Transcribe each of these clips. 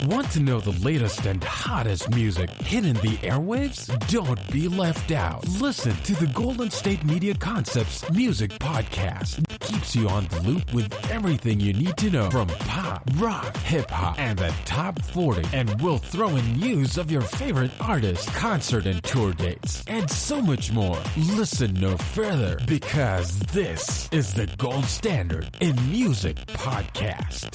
Want to know the latest and hottest music hitting the airwaves? Don't be left out. Listen to the Golden State Media Concepts Music Podcast. It keeps you on the loop with everything you need to know from pop, rock, hip-hop, and the top 40. And we'll throw in news of your favorite artists, concert and tour dates, and so much more. Listen no further, because this is the gold standard in music podcast.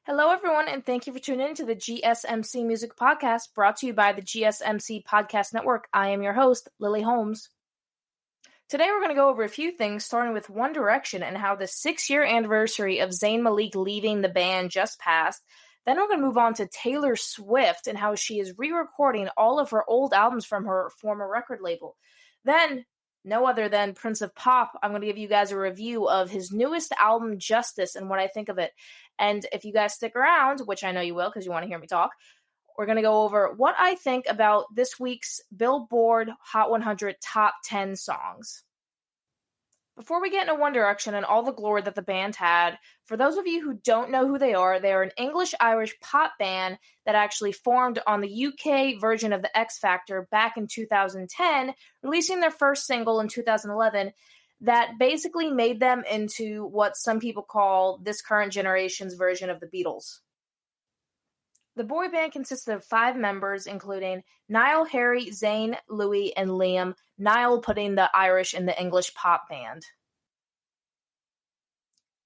Hello, everyone, and thank you for tuning in to the GSMC Music Podcast, brought to you by the GSMC Podcast Network. I am your host, Lillie Holmes. Today, we're going to go over a few things, starting with One Direction and how the 6-year anniversary of Zayn Malik leaving the band just passed. Then we're going to move on to Taylor Swift and how she is re-recording all of her old albums from her former record label. Then, no other than Prince of Pop, I'm going to give you guys a review of his newest album, Justice, and what I think of it. And if you guys stick around, which I know you will because you want to hear me talk, we're going to go over what I think about this week's Billboard Hot 100 Top 10 songs. Before we get into One Direction and all the glory that the band had, for those of you who don't know who they are an English-Irish pop band that actually formed on the UK version of the X Factor back in 2010, releasing their first single in 2011 that basically made them into what some people call this current generation's version of the Beatles. The boy band consisted of 5 members, including Niall, Harry, Zayn, Louis, and Liam, Niall putting the Irish in the English pop band.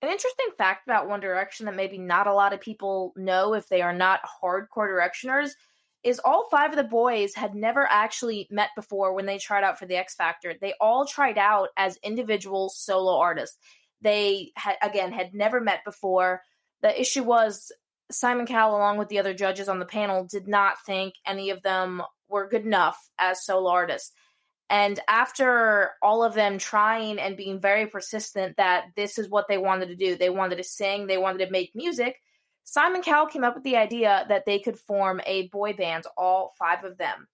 An interesting fact about One Direction that maybe not a lot of people know if they are not hardcore Directioners is all 5 of the boys had never actually met before when they tried out for the X Factor. They all tried out as individual solo artists. They, had never met before. The issue was Simon Cowell, along with the other judges on the panel, did not think any of them were good enough as solo artists. And after all of them trying and being very persistent that this is what they wanted to do, they wanted to sing, they wanted to make music, Simon Cowell came up with the idea that they could form a boy band, all 5 of them.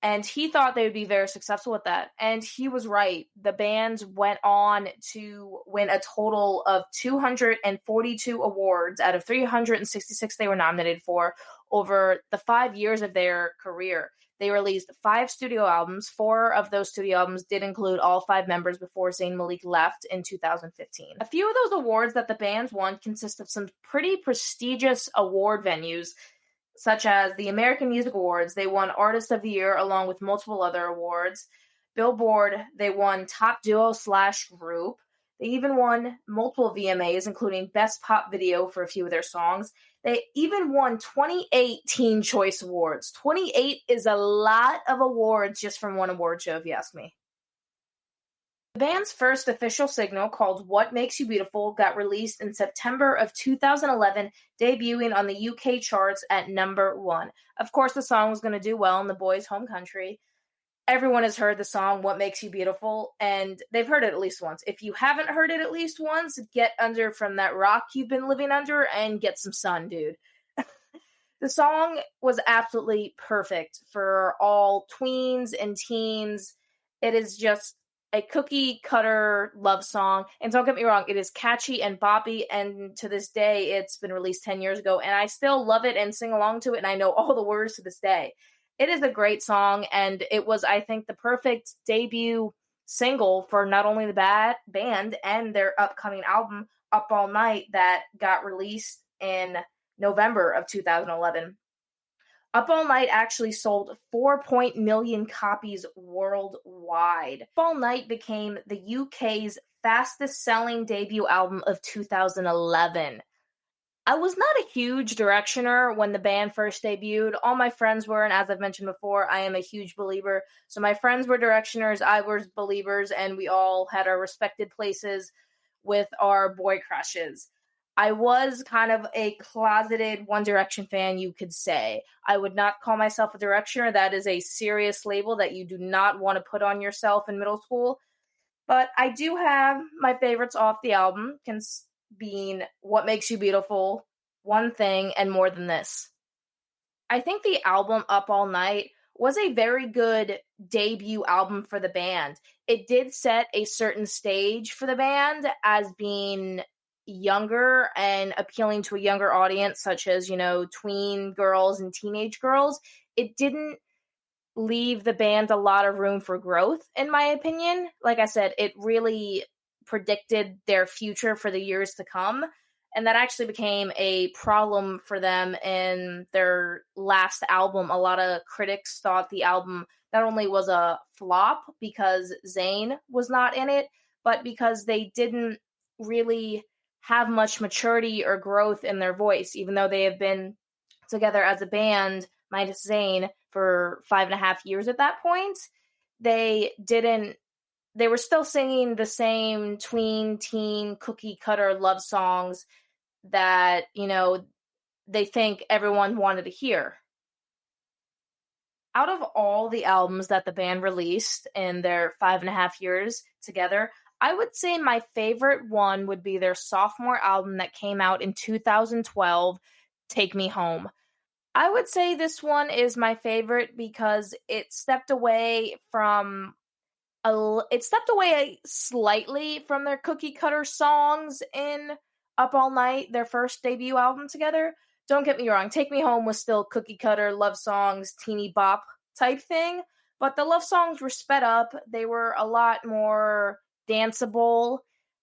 And he thought they would be very successful with that. And he was right. The band went on to win a total of 242 awards out of 366 they were nominated for over the 5 years of their career. They released 5 studio albums. 4 of those studio albums did include all 5 members before Zayn Malik left in 2015. A few of those awards that the band won consist of some pretty prestigious award venues, such as the American Music Awards. They won Artist of the Year along with multiple other awards. Billboard, they won Top Duo/Group. They even won multiple VMAs, including Best Pop Video for a few of their songs. They even won 28 Teen Choice Awards. 28 is a lot of awards just from one award show, if you ask me. The band's first official single, called What Makes You Beautiful, got released in September of 2011, debuting on the UK charts at number 1. Of course, the song was going to do well in the boys' home country. Everyone has heard the song What Makes You Beautiful, and they've heard it at least once. If you haven't heard it at least once, get under from that rock you've been living under and get some sun, dude. The song was absolutely perfect for all tweens and teens. It is just a cookie-cutter love song. And don't get me wrong, it is catchy and boppy, and to this day, it's been released 10 years ago, and I still love it and sing along to it, and I know all the words to this day. It is a great song, and it was, I think, the perfect debut single for not only the band and their upcoming album, Up All Night, that got released in November of 2011. Up All Night actually sold 4 million copies worldwide. Up All Night became the UK's fastest-selling debut album of 2011. I was not a huge Directioner when the band first debuted. All my friends were, and as I've mentioned before, I am a huge believer. So my friends were Directioners, I was believers, and we all had our respected places with our boy crushes. I was kind of a closeted One Direction fan, you could say. I would not call myself a Directioner. That is a serious label that you do not want to put on yourself in middle school. But I do have my favorites off the album, being What Makes You Beautiful, One Thing, and More Than This. I think the album Up All Night was a very good debut album for the band. It did set a certain stage for the band as being younger and appealing to a younger audience, such as, tween girls and teenage girls. It didn't leave the band a lot of room for growth, in my opinion. Like I said, it really predicted their future for the years to come. And that actually became a problem for them in their last album. A lot of critics thought the album not only was a flop because Zayn was not in it, but because they didn't really have much maturity or growth in their voice, even though they have been together as a band, minus Zayn, for 5.5 years at that point. They were still singing the same tween, teen, cookie cutter love songs that, they think everyone wanted to hear. Out of all the albums that the band released in their 5.5 years together, I would say my favorite one would be their sophomore album that came out in 2012, Take Me Home. I would say this one is my favorite because it stepped away slightly from their cookie cutter songs in Up All Night, their first debut album together. Don't get me wrong, Take Me Home was still cookie cutter love songs, teeny bop type thing, but the love songs were sped up. They were a lot more danceable.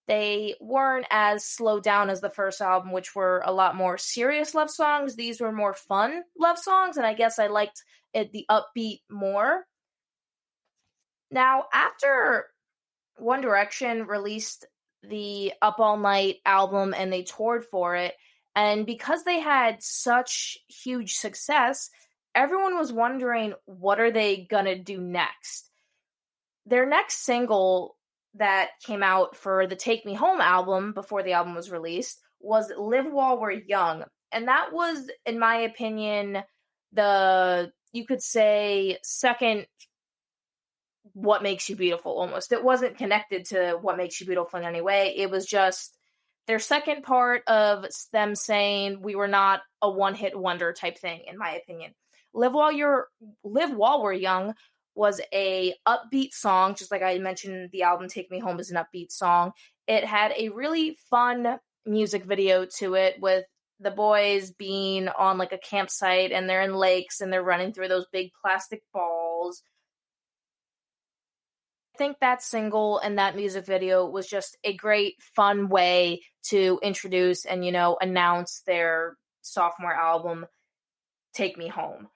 They weren't as slowed down as the first album, which were a lot more serious love songs. These were more fun love songs, and I guess I liked the upbeat more. Now, after One Direction released the Up All Night album and they toured for it, and because they had such huge success, everyone was wondering, what are they gonna do next? Their next single that came out for the Take Me Home album before the album was released was Live While We're Young. And that was, in my opinion, you could say, second What Makes You Beautiful almost. It wasn't connected to What Makes You Beautiful in any way. It was just their second part of them saying we were not a one-hit wonder type thing, in my opinion. Live While We're Young was a upbeat song, just like I mentioned, the album Take Me Home is an upbeat song. It had a really fun music video to it with the boys being on like a campsite and they're in lakes and they're running through those big plastic balls. I think that single and that music video was just a great, fun way to introduce and, announce their sophomore album, Take Me Home.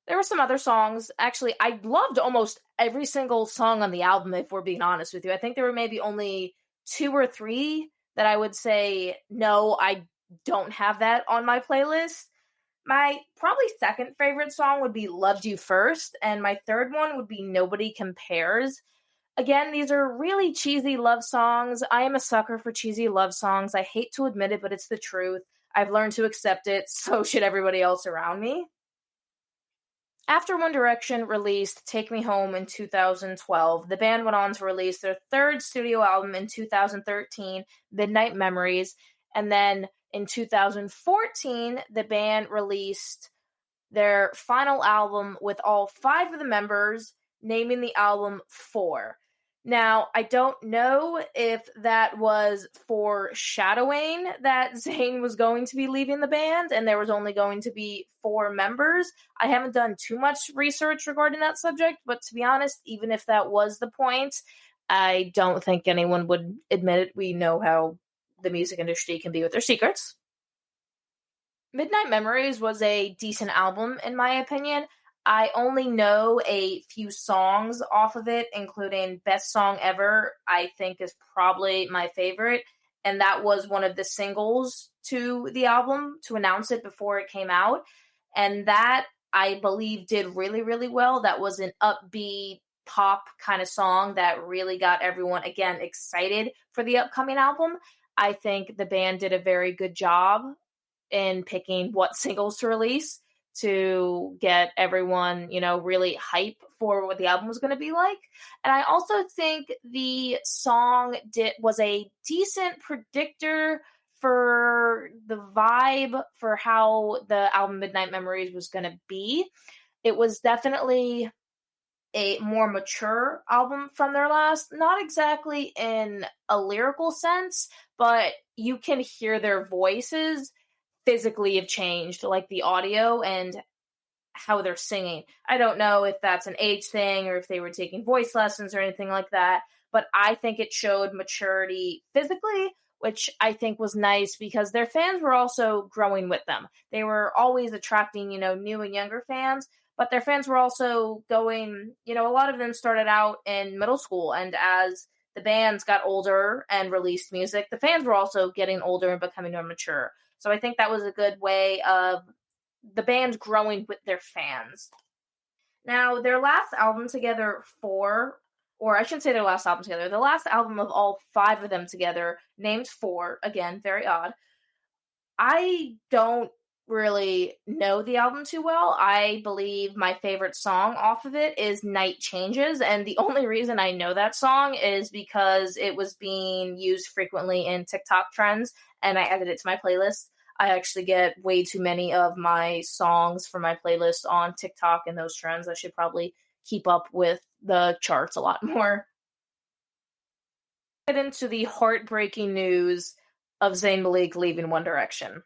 There were some other songs. Actually, I loved almost every single song on the album, if we're being honest with you. I think there were maybe only 2 or 3 that I would say, no, I don't have that on my playlist. My probably second favorite song would be Loved You First, and my third one would be Nobody Compares. Again, these are really cheesy love songs. I am a sucker for cheesy love songs. I hate to admit it, but it's the truth. I've learned to accept it, so should everybody else around me. After One Direction released Take Me Home in 2012, the band went on to release their third studio album in 2013, Midnight Memories, and then in 2014, the band released their final album with all 5 of the members, naming the album 4. Now, I don't know if that was foreshadowing that Zayn was going to be leaving the band and there was only going to be 4 members. I haven't done too much research regarding that subject, but to be honest, even if that was the point, I don't think anyone would admit it. We know how the music industry can be with their secrets. Midnight Memories was a decent album, in my opinion. I only know a few songs off of it, including Best Song Ever, I think is probably my favorite. And that was one of the singles to the album to announce it before it came out. And that, I believe, did really, really well. That was an upbeat pop kind of song that really got everyone, again, excited for the upcoming album. I think the band did a very good job in picking what singles to release to get everyone, really hype for what the album was going to be like. And I also think the song was a decent predictor for the vibe for how the album Midnight Memories was going to be. It was definitely a more mature album from their last, not exactly in a lyrical sense, but you can hear their voices physically have changed, like the audio and how they're singing. I don't know if that's an age thing or if they were taking voice lessons or anything like that, but I think it showed maturity physically, which I think was nice because their fans were also growing with them. They were always attracting, new and younger fans, but their fans were also going, a lot of them started out in middle school, and as the bands got older and released music, the fans were also getting older and becoming more mature. So I think that was a good way of the band growing with their fans. Now, their last album together, or I shouldn't say their last album together, the last album of all 5 of them together, named Four, again, very odd. I don't really know the album too well. I believe my favorite song off of it is Night Changes, and the only reason I know that song is because it was being used frequently in TikTok trends, and I added it to my playlist. I actually get way too many of my songs for my playlist on TikTok and those trends. I should probably keep up with the charts a lot more. Get into the heartbreaking news of Zayn Malik leaving One Direction.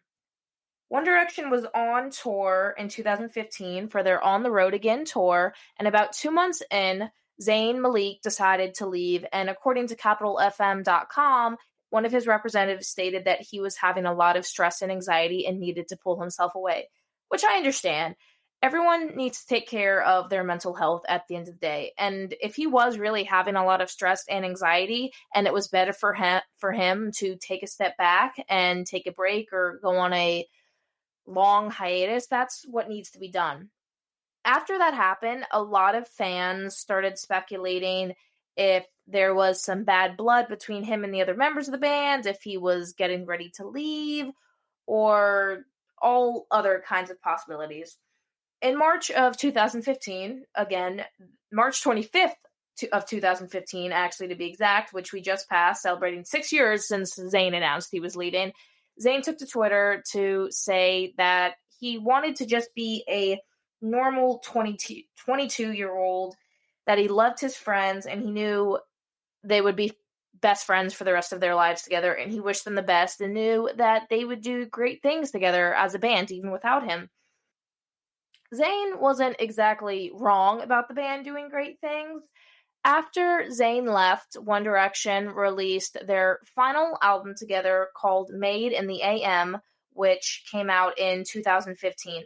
One Direction was on tour in 2015 for their On the Road Again tour, and about 2 months in, Zayn Malik decided to leave, and according to CapitalFM.com, one of his representatives stated that he was having a lot of stress and anxiety and needed to pull himself away, which I understand. Everyone needs to take care of their mental health at the end of the day. And if he was really having a lot of stress and anxiety, and it was better for him to take a step back and take a break or go on a long hiatus, that's what needs to be done. After that happened, a lot of fans started speculating if there was some bad blood between him and the other members of the band, if he was getting ready to leave, or all other kinds of possibilities. In March of 2015, again, March 25th of 2015, actually to be exact, which we just passed, celebrating 6 years since Zayn announced he was leaving, Zayn took to Twitter to say that he wanted to just be a normal 22-year-old, that he loved his friends, and he knew they would be best friends for the rest of their lives together, and he wished them the best and knew that they would do great things together as a band, even without him. Zayn wasn't exactly wrong about the band doing great things. After Zayn left, One Direction released their final album together called Made in the AM, which came out in 2015.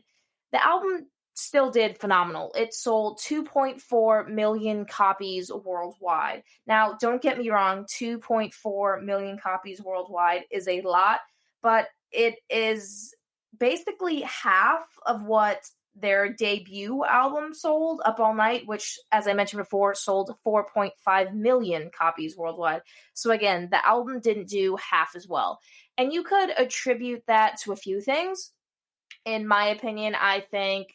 The album still did phenomenal. It sold 2.4 million copies worldwide. Now, don't get me wrong, 2.4 million copies worldwide is a lot, but it is basically half of what their debut album sold, Up All Night, which, as I mentioned before, sold 4.5 million copies worldwide. So again, the album didn't do half as well. And you could attribute that to a few things. In my opinion, I think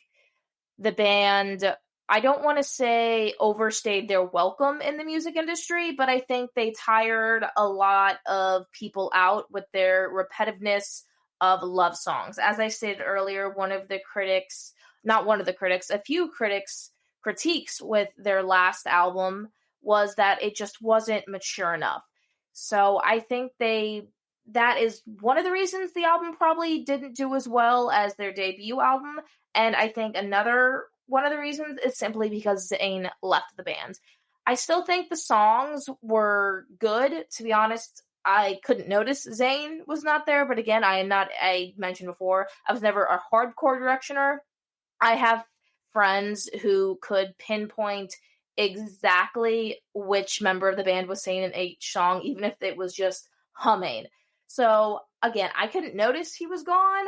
the band, I don't want to say overstayed their welcome in the music industry, but I think they tired a lot of people out with their repetitiveness of love songs. As I stated earlier, a few critics' critiques with their last album was that it just wasn't mature enough. So I think that is one of the reasons the album probably didn't do as well as their debut album. And I think another one of the reasons is simply because Zayn left the band. I still think the songs were good. To be honest, I couldn't notice Zayn was not there. But again, I mentioned before, I was never a hardcore Directioner. I have friends who could pinpoint exactly which member of the band was singing in each song, even if it was just humming. So again, I couldn't notice he was gone.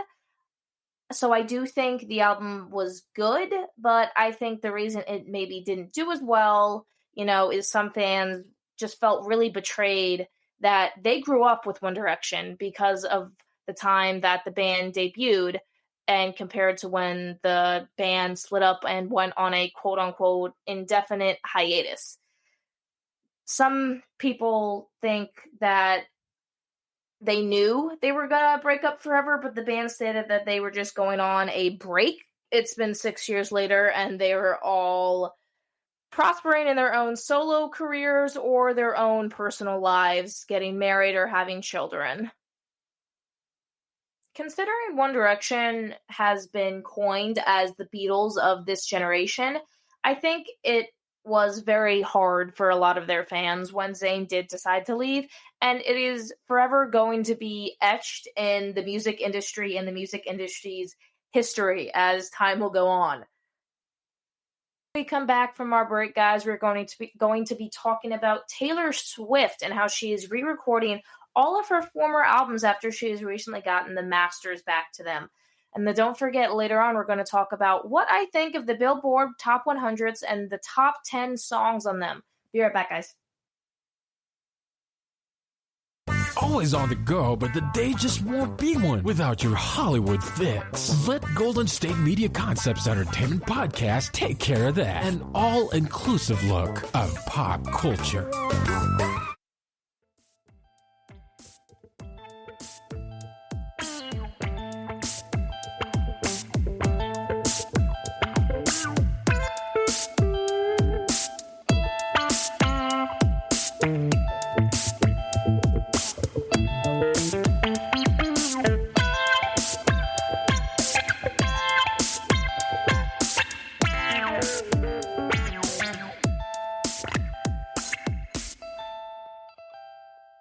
So I do think the album was good, but I think the reason it maybe didn't do as well, is some fans just felt really betrayed that they grew up with One Direction because of the time that the band debuted and compared to when the band split up and went on a quote-unquote indefinite hiatus. Some people think that they knew they were gonna break up forever, but the band stated that they were just going on a break. It's been 6 years later, and they were all prospering in their own solo careers or their own personal lives, getting married or having children. Considering One Direction has been coined as the Beatles of this generation, I think it was very hard for a lot of their fans when Zayn did decide to leave, and it is forever going to be etched in the music industry and the music industry's history as time will go on. When we come back from our break, guys, we're going to be talking about Taylor Swift and how she is re-recording all of her former albums after she has recently gotten the masters back to them. And then don't forget, later on, we're going to talk about what I think of the Billboard Top 100s and the top 10 songs on them. Be right back, guys. Always on the go, but the day just won't be one without your Hollywood fix. Let Golden State Media Concepts Entertainment Podcast take care of that. An all-inclusive look of pop culture.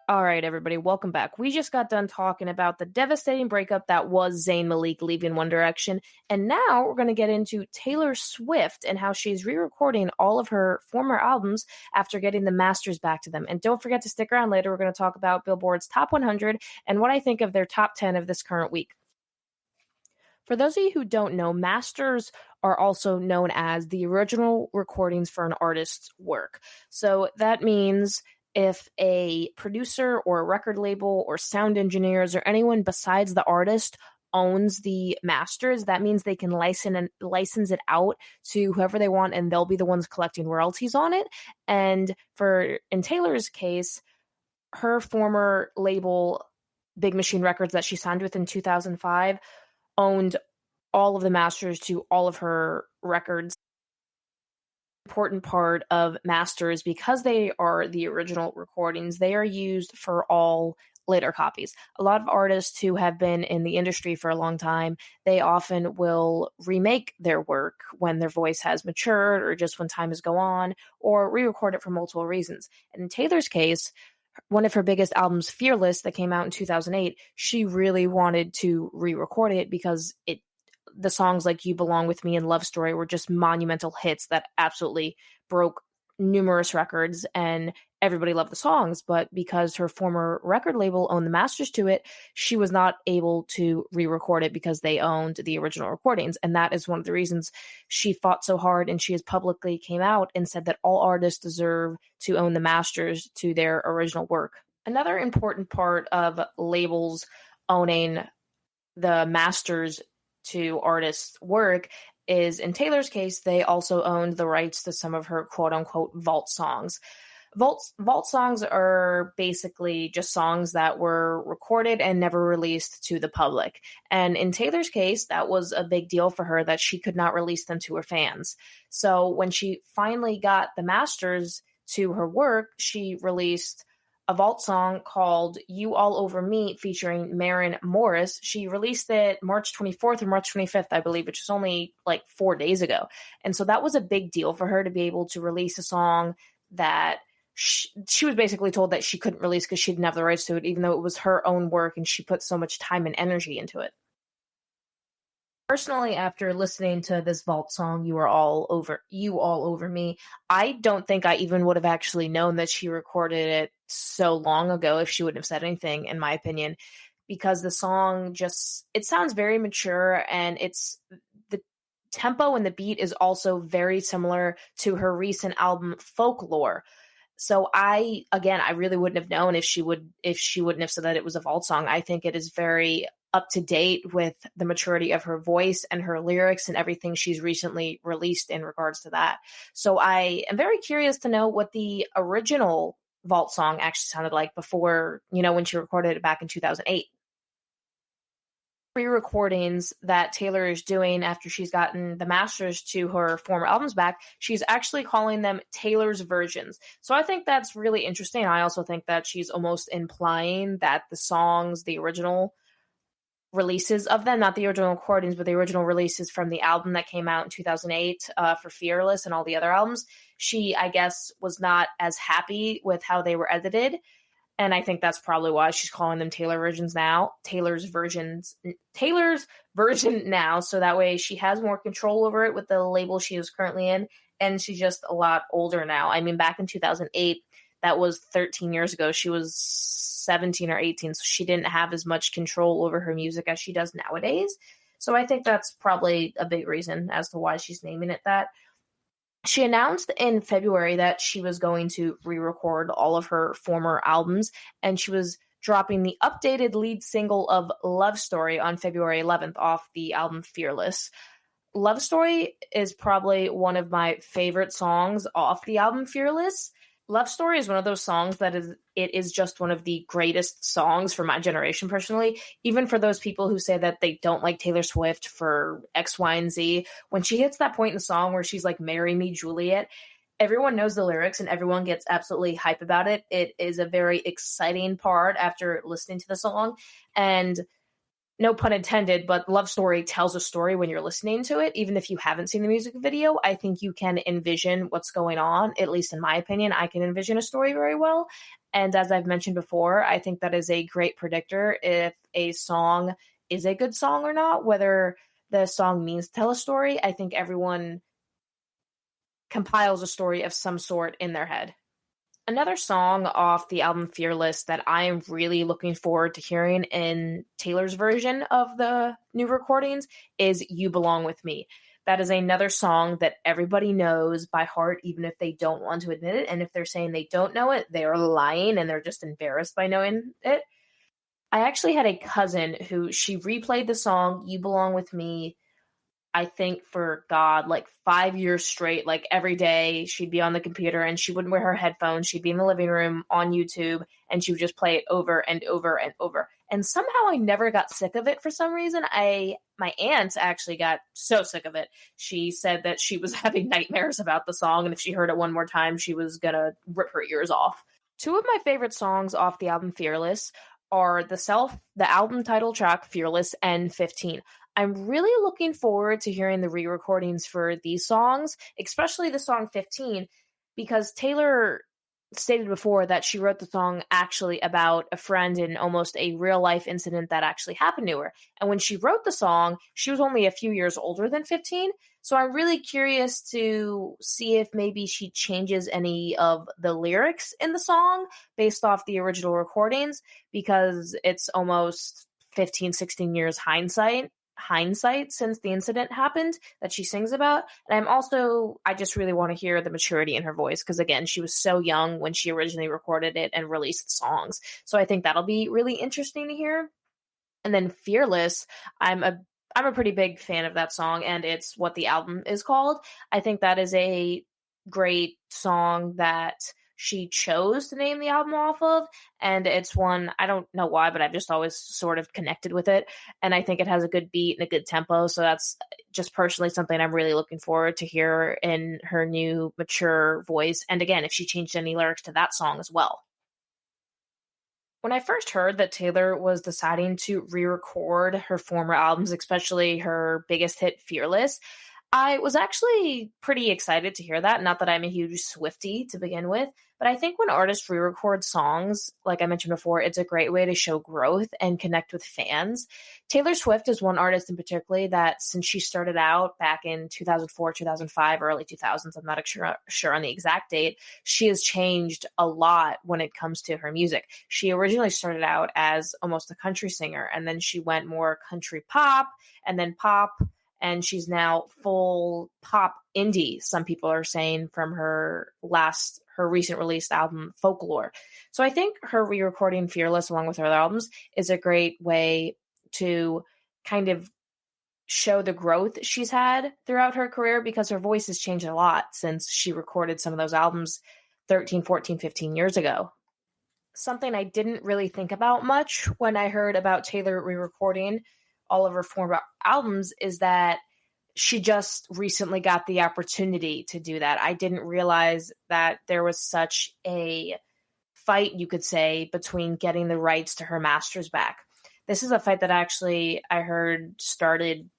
All right, everybody, welcome back. We just got done talking about the devastating breakup that was Zayn Malik leaving One Direction, and now we're going to get into Taylor Swift and how she's re-recording all of her former albums after getting the masters back to them. And don't forget to stick around later. We're going to talk about Billboard's Top 100 and what I think of their top 10 of this current week. For those of you who don't know, masters are also known as the original recordings for an artist's work. So that means if a producer or a record label or sound engineers or anyone besides the artist owns the masters, that means they can license it out to whoever they want, and they'll be the ones collecting royalties on it. And in Taylor's case, her former label, Big Machine Records, that she signed with in 2005, owned all of the masters to all of her records. Important part of masters, because they are the original recordings, they are used for all later copies. A lot of artists who have been in the industry for a long time, they often will remake their work when their voice has matured or just when time has gone on, or re-record it for multiple reasons. And in Taylor's case, one of her biggest albums, Fearless, that came out in 2008, she really wanted to re-record it because the songs like You Belong With Me and Love Story were just monumental hits that absolutely broke numerous records, and everybody loved the songs. But because her former record label owned the masters to it, she was not able to re-record it because they owned the original recordings. And that is one of the reasons she fought so hard, and she has publicly came out and said that all artists deserve to own the masters to their original work. Another important part of labels owning the masters to artists' work is, in Taylor's case, they also owned the rights to some of her quote-unquote vault songs. Vault songs are basically just songs that were recorded and never released to the public. And in Taylor's case, that was a big deal for her that she could not release them to her fans. So when she finally got the masters to her work, she released a vault song called You All Over Me featuring Maren Morris. She released it March 24th or March 25th, I believe, which is only like 4 days ago. And so that was a big deal for her to be able to release a song that she was basically told that she couldn't release because she didn't have the rights to it, even though it was her own work and she put so much time and energy into it. Personally, after listening to this vault song, You All Over Me, I don't think I even would have actually known that she recorded it so long ago if she wouldn't have said anything, in my opinion, because the song it sounds very mature, and tempo and the beat is also very similar to her recent album Folklore. So I really wouldn't have known if she wouldn't have said that it was a vault song. I think it is very up to date with the maturity of her voice and her lyrics and everything she's recently released in regards to that. So I am very curious to know what the original vault song actually sounded like before, when she recorded it back in 2008. Re-recordings that Taylor is doing after she's gotten the masters to her former albums back, she's actually calling them Taylor's versions. So I think that's really interesting. I also think that she's almost implying that the songs, the original releases of them, not the original recordings, but the original releases from the album that came out in 2008 for Fearless and all the other albums, she, I guess, was not as happy with how they were edited. And I think that's probably why she's calling them Taylor's version now. So that way she has more control over it with the label she is currently in. And she's just a lot older now. I mean, back in 2008, that was 13 years ago. She was 17 or 18. So she didn't have as much control over her music as she does nowadays. So I think that's probably a big reason as to why she's naming it that. She announced in February that she was going to re-record all of her former albums, and she was dropping the updated lead single of Love Story on February 11th off the album Fearless. Love Story is probably one of my favorite songs off the album Fearless. Love Story is one of those songs that is just one of the greatest songs for my generation personally, even for those people who say that they don't like Taylor Swift for X, Y, and Z. When she hits that point in the song where she's like, "Marry me, Juliet," everyone knows the lyrics and everyone gets absolutely hype about it. It is a very exciting part after listening to the song. And no pun intended, but Love Story tells a story when you're listening to it. Even if you haven't seen the music video, I think you can envision what's going on. At least in my opinion, I can envision a story very well. And as I've mentioned before, I think that is a great predictor if a song is a good song or not, whether the song means to tell a story. I think everyone compiles a story of some sort in their head. Another song off the album Fearless that I am really looking forward to hearing in Taylor's version of the new recordings is You Belong With Me. That is another song that everybody knows by heart, even if they don't want to admit it. And if they're saying they don't know it, they are lying and they're just embarrassed by knowing it. I actually had a cousin who she replayed the song You Belong With Me, I think for God, like 5 years straight, like every day she'd be on the computer and she wouldn't wear her headphones. She'd be in the living room on YouTube and she would just play it over and over and over. And somehow I never got sick of it for some reason. My aunt actually got so sick of it. She said that she was having nightmares about the song. And if she heard it one more time, she was going to rip her ears off. Two of my favorite songs off the album Fearless are the album title track Fearless and 15. I'm really looking forward to hearing the re-recordings for these songs, especially the song 15, because Taylor stated before that she wrote the song actually about a friend in almost a real-life incident that actually happened to her. And when she wrote the song, she was only a few years older than 15, so I'm really curious to see if maybe she changes any of the lyrics in the song based off the original recordings, because it's almost 15, 16 years hindsight since the incident happened that she sings about. And I just really want to hear the maturity in her voice, because again, she was so young when she originally recorded it and released the songs. So I think that'll be really interesting to hear. And then Fearless, I'm a pretty big fan of that song, and it's what the album is called. I think that is a great song that she chose to name the album off of, and it's one, I don't know why, but I've just always sort of connected with it, and I think it has a good beat and a good tempo, so that's just personally something I'm really looking forward to hear in her new mature voice, and again, if she changed any lyrics to that song as well. When I first heard that Taylor was deciding to re-record her former albums, especially her biggest hit, Fearless, I was actually pretty excited to hear that. Not that I'm a huge Swiftie to begin with, but I think when artists re-record songs, like I mentioned before, it's a great way to show growth and connect with fans. Taylor Swift is one artist in particular that since she started out back in 2004, 2005, early 2000s, I'm not sure on the exact date, she has changed a lot when it comes to her music. She originally started out as almost a country singer, and then she went more country pop, and then pop, and she's now full pop indie, some people are saying, from her recent released album, Folklore. So I think her re-recording Fearless along with her other albums is a great way to kind of show the growth she's had throughout her career, because her voice has changed a lot since she recorded some of those albums 13, 14, 15 years ago. Something I didn't really think about much when I heard about Taylor re-recording all of her former albums is that she just recently got the opportunity to do that. I didn't realize that there was such a fight, you could say, between getting the rights to her masters back. This is a fight that actually I heard started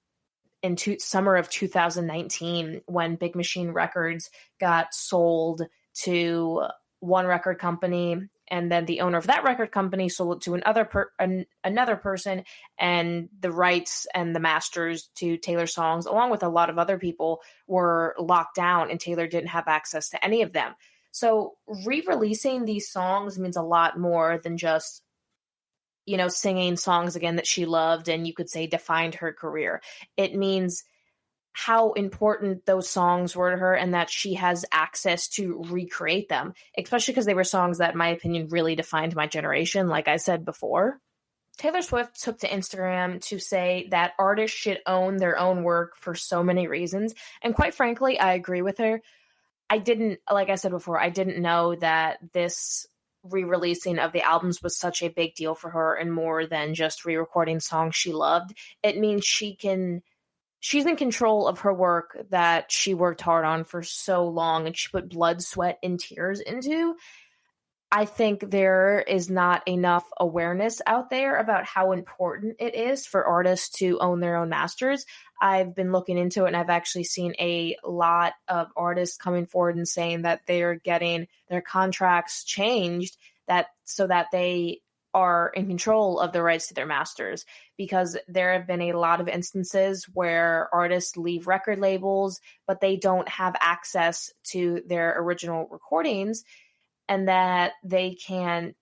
in summer of 2019 when Big Machine Records got sold to one record company, and then the owner of that record company sold it to another person, and the rights and the masters to Taylor songs, along with a lot of other people, were locked down, and Taylor didn't have access to any of them. So re-releasing these songs means a lot more than just, singing songs again that she loved and you could say defined her career. It means how important those songs were to her and that she has access to recreate them, especially because they were songs that, in my opinion, really defined my generation, like I said before. Taylor Swift took to Instagram to say that artists should own their own work for so many reasons. And quite frankly, I agree with her. Like I said before, I didn't know that this re-releasing of the albums was such a big deal for her, and more than just re-recording songs she loved. It means she's in control of her work that she worked hard on for so long and she put blood, sweat, and tears into. I think there is not enough awareness out there about how important it is for artists to own their own masters. I've been looking into it, and I've actually seen a lot of artists coming forward and saying that they're getting their contracts changed so that they are in control of the rights to their masters, because there have been a lot of instances where artists leave record labels, but they don't have access to their original recordings, and that they can't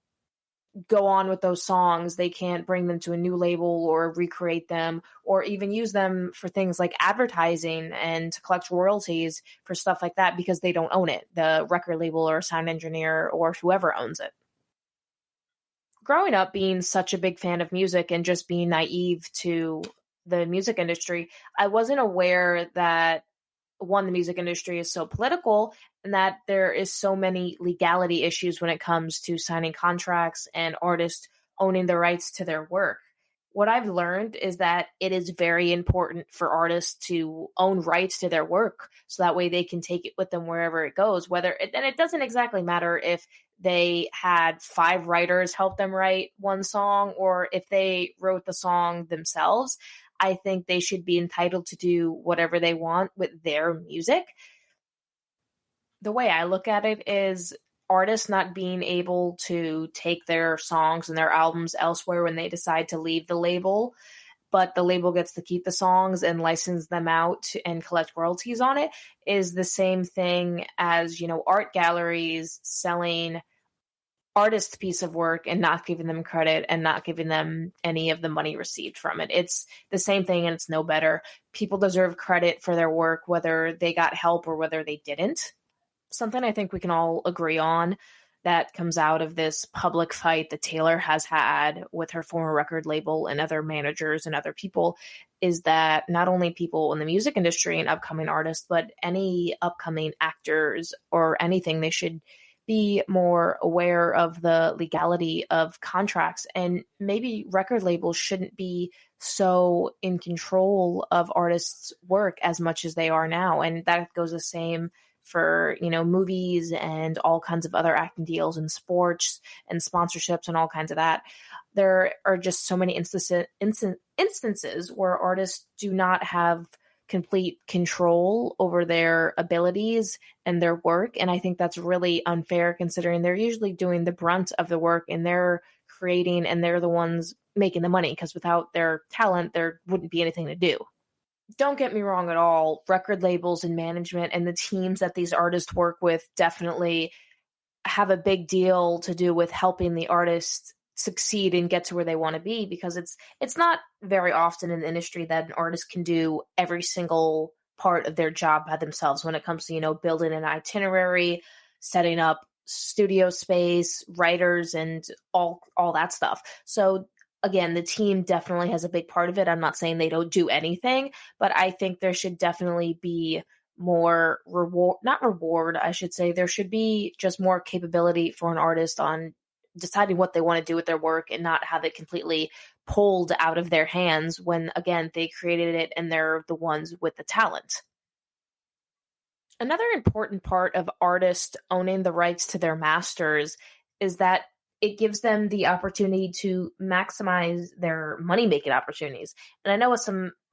go on with those songs. They can't bring them to a new label or recreate them or even use them for things like advertising and to collect royalties for stuff like that, because they don't own it, the record label or sound engineer or whoever owns it. Growing up being such a big fan of music and just being naive to the music industry, I wasn't aware that, one, the music industry is so political and that there is so many legality issues when it comes to signing contracts and artists owning the rights to their work. What I've learned is that it is very important for artists to own rights to their work, so that way they can take it with them wherever it goes. And it doesn't exactly matter if they had 5 writers help them write one song or if they wrote the song themselves. I think they should be entitled to do whatever they want with their music. The way I look at it is artists not being able to take their songs and their albums elsewhere when they decide to leave the label, but the label gets to keep the songs and license them out and collect royalties on it, is the same thing as, art galleries selling artist's piece of work and not giving them credit and not giving them any of the money received from it. It's the same thing and it's no better. People deserve credit for their work, whether they got help or whether they didn't. Something I think we can all agree on that comes out of this public fight that Taylor has had with her former record label and other managers and other people is that not only people in the music industry and upcoming artists, but any upcoming actors or anything, they should be more aware of the legality of contracts, and maybe record labels shouldn't be so in control of artists' work as much as they are now. And that goes the same for, movies and all kinds of other acting deals and sports and sponsorships and all kinds of that. There are just so many instances where artists do not have complete control over their abilities and their work. And I think that's really unfair, considering they're usually doing the brunt of the work and they're creating and they're the ones making the money, because without their talent, there wouldn't be anything to do. Don't get me wrong at all. Record labels and management and the teams that these artists work with definitely have a big deal to do with helping the artists succeed and get to where they want to be, because it's not very often in the industry that an artist can do every single part of their job by themselves when it comes to, you know, building an itinerary, setting up studio space, writers, and all that stuff. So again, the team definitely has a big part of it. I'm not saying they don't do anything, but I think there should definitely be more reward, I should say. There should be just more capability for an artist on deciding what they want to do with their work and not have it completely pulled out of their hands when, again, they created it and they're the ones with the talent. Another important part of artists owning the rights to their masters is that it gives them the opportunity to maximize their money-making opportunities. And I know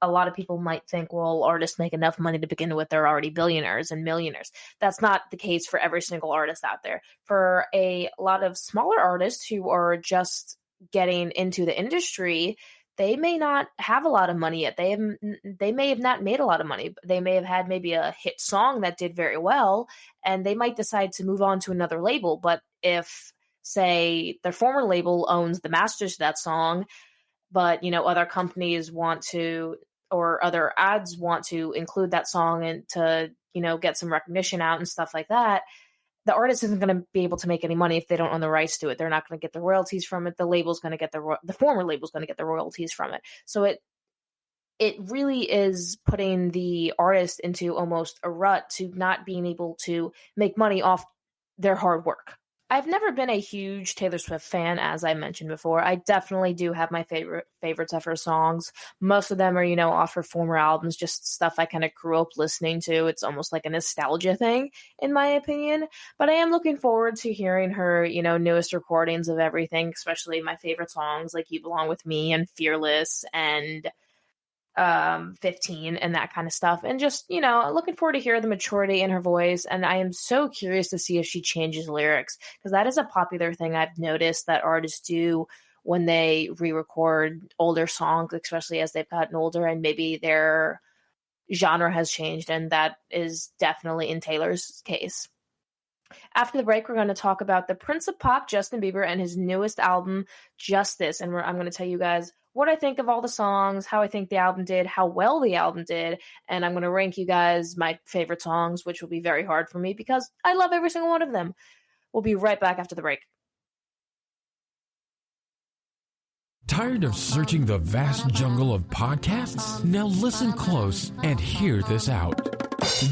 a lot of people might think, well, artists make enough money to begin with. They're already billionaires and millionaires. That's not the case for every single artist out there. For a lot of smaller artists who are just getting into the industry, they may not have a lot of money yet. They may have not made a lot of money. They may have had maybe a hit song that did very well, and they might decide to move on to another label. But if, say, their former label owns the masters to that song, but, you know, other companies want to, or other ads want to include that song and to, you know, get some recognition out and stuff like that, the artist isn't going to be able to make any money if they don't own the rights to it. They're not going to get the royalties from it. The label's going to get the former label's going to get the royalties from it. So it really is putting the artist into almost a rut to not being able to make money off their hard work. I've never been a huge Taylor Swift fan, as I mentioned before. I definitely do have my favorites of her songs. Most of them are, you know, off her former albums, just stuff I kind of grew up listening to. It's almost like a nostalgia thing, in my opinion. But I am looking forward to hearing her, you know, newest recordings of everything, especially my favorite songs like You Belong With Me and Fearless and 15 and that kind of stuff, and just, you know, looking forward to hear the maturity in her voice. And I am so curious to see if she changes lyrics, because that is a popular thing I've noticed that artists do when they re-record older songs, especially as they've gotten older and maybe their genre has changed, and that is definitely in Taylor's case. After the break, we're going to talk about the Prince of Pop, Justin Bieber, and his newest album, Justice. And I'm going to tell you guys what I think of all the songs, how I think the album did, how well the album did, and I'm going to rank you guys my favorite songs, which will be very hard for me because I love every single one of them. We'll be right back after the break. Tired of searching the vast jungle of podcasts? Now listen close and hear this out.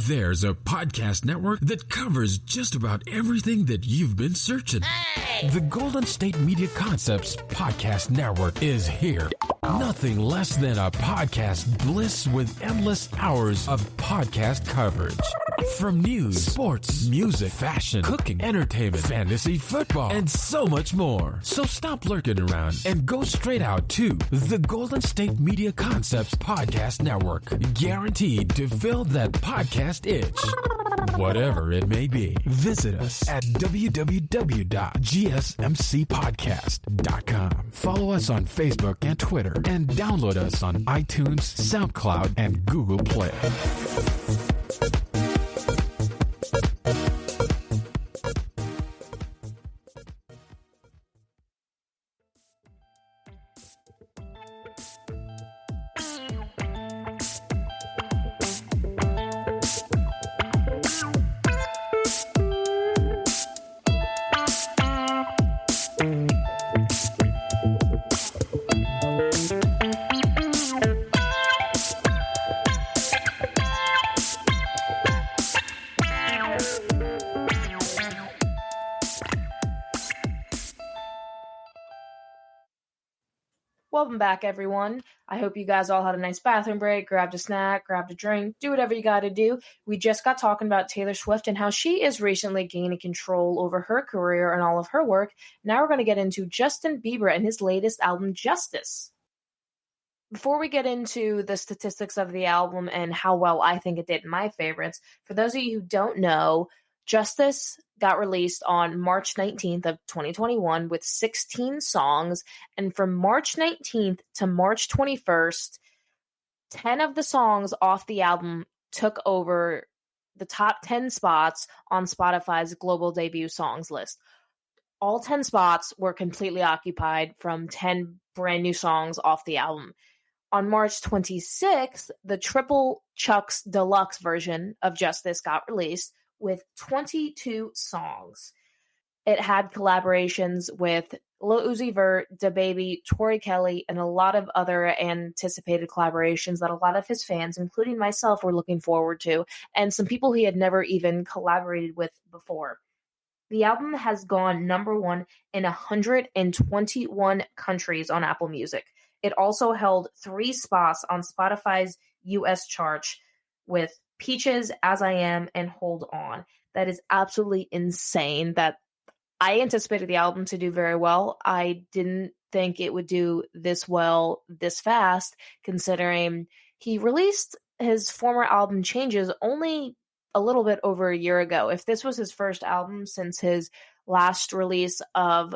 There's a podcast network that covers just about everything that you've been searching. Hey! The Golden State Media Concepts Podcast Network is here. Nothing less than a podcast bliss with endless hours of podcast coverage. From news, sports, music, fashion, cooking, entertainment, fantasy, football, and so much more. So stop lurking around and go straight out to the Golden State Media Concepts Podcast Network. Guaranteed to fill that podcast itch. Whatever it may be. Visit us at www.gsmcpodcast.com. Follow us on Facebook and Twitter, and download us on iTunes, SoundCloud, and Google Play. Welcome back, everyone. I hope you guys all had a nice bathroom break, grabbed a snack, grabbed a drink, do whatever you got to do. We just got talking about Taylor Swift and how she is recently gaining control over her career and all of her work. Now we're going to get into Justin Bieber and his latest album, Justice. Before we get into the statistics of the album and how well I think it did in my favorites, for those of you who don't know, Justice got released on March 19th of 2021 with 16 songs, and from March 19th to March 21st, 10 of the songs off the album took over the top 10 spots on Spotify's global debut songs list. All 10 spots were completely occupied from 10 brand new songs off the album. On March 26th, the Triple Chucks Deluxe version of Justice got released with 22 songs. It had collaborations with Lil Uzi Vert, DaBaby, Tori Kelly, and a lot of other anticipated collaborations that a lot of his fans, including myself, were looking forward to, and some people he had never even collaborated with before. The album has gone number one in 121 countries on Apple Music. It also held 3 spots on Spotify's US chart with Peaches, As I Am, and Hold On. That is absolutely insane. That I anticipated the album to do very well. I didn't think it would do this well this fast, considering he released his former album Changes only a little bit over a year ago. If this was his first album since his last release of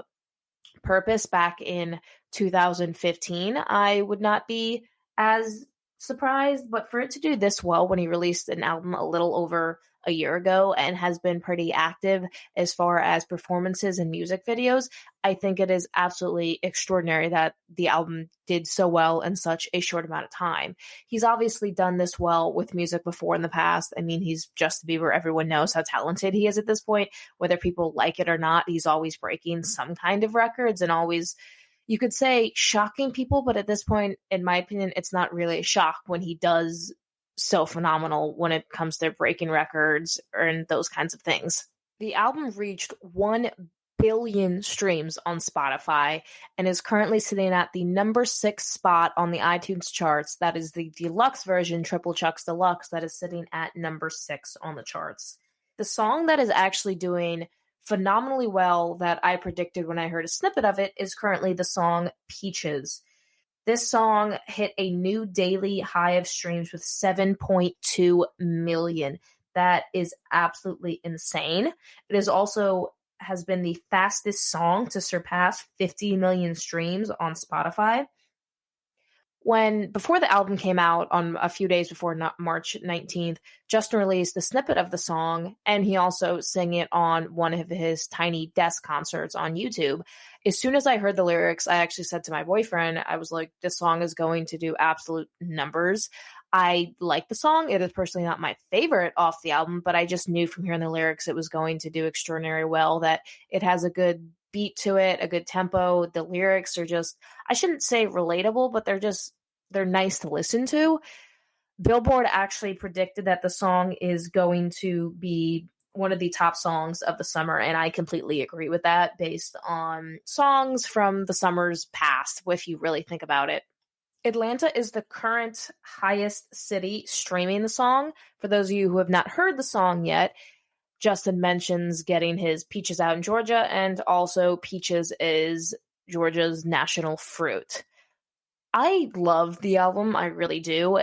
Purpose back in 2015, I would not be as surprised, but for it to do this well when he released an album a little over a year ago and has been pretty active as far as performances and music videos, I think it is absolutely extraordinary that the album did so well in such a short amount of time. He's obviously done this well with music before in the past. I mean, he's Justin Bieber. Everyone knows how talented he is at this point. Whether people like it or not, he's always breaking some kind of records and always, you could say, shocking people, but at this point, in my opinion, it's not really a shock when he does so phenomenal when it comes to breaking records and those kinds of things. The album reached 1 billion streams on Spotify and is currently sitting at the number 6 spot on the iTunes charts. That is the deluxe version, Triple Chucks Deluxe, that is sitting at number 6 on the charts. The song that is actually doing phenomenally well that I predicted when I heard a snippet of it is currently the song Peaches. This song hit a new daily high of streams with 7.2 million. That is absolutely insane. It is also has been the fastest song to surpass 50 million streams on Spotify. Before the album came out on a few days before March 19th, Justin released a snippet of the song, and he also sang it on one of his Tiny Desk concerts on YouTube. As soon as I heard the lyrics, I actually said to my boyfriend, I was like, this song is going to do absolute numbers. I like the song. It is personally not my favorite off the album, but I just knew from hearing the lyrics it was going to do extraordinarily well, that it has a good beat to it, a good tempo. The lyrics are just, I shouldn't say relatable, but they're nice to listen to. Billboard actually predicted that the song is going to be one of the top songs of the summer, and I completely agree with that based on songs from the summers past, if you really think about it. Atlanta is the current highest city streaming the song. For those of you who have not heard the song yet, Justin mentions getting his peaches out in Georgia, and also peaches is Georgia's national fruit. I love the album, I really do.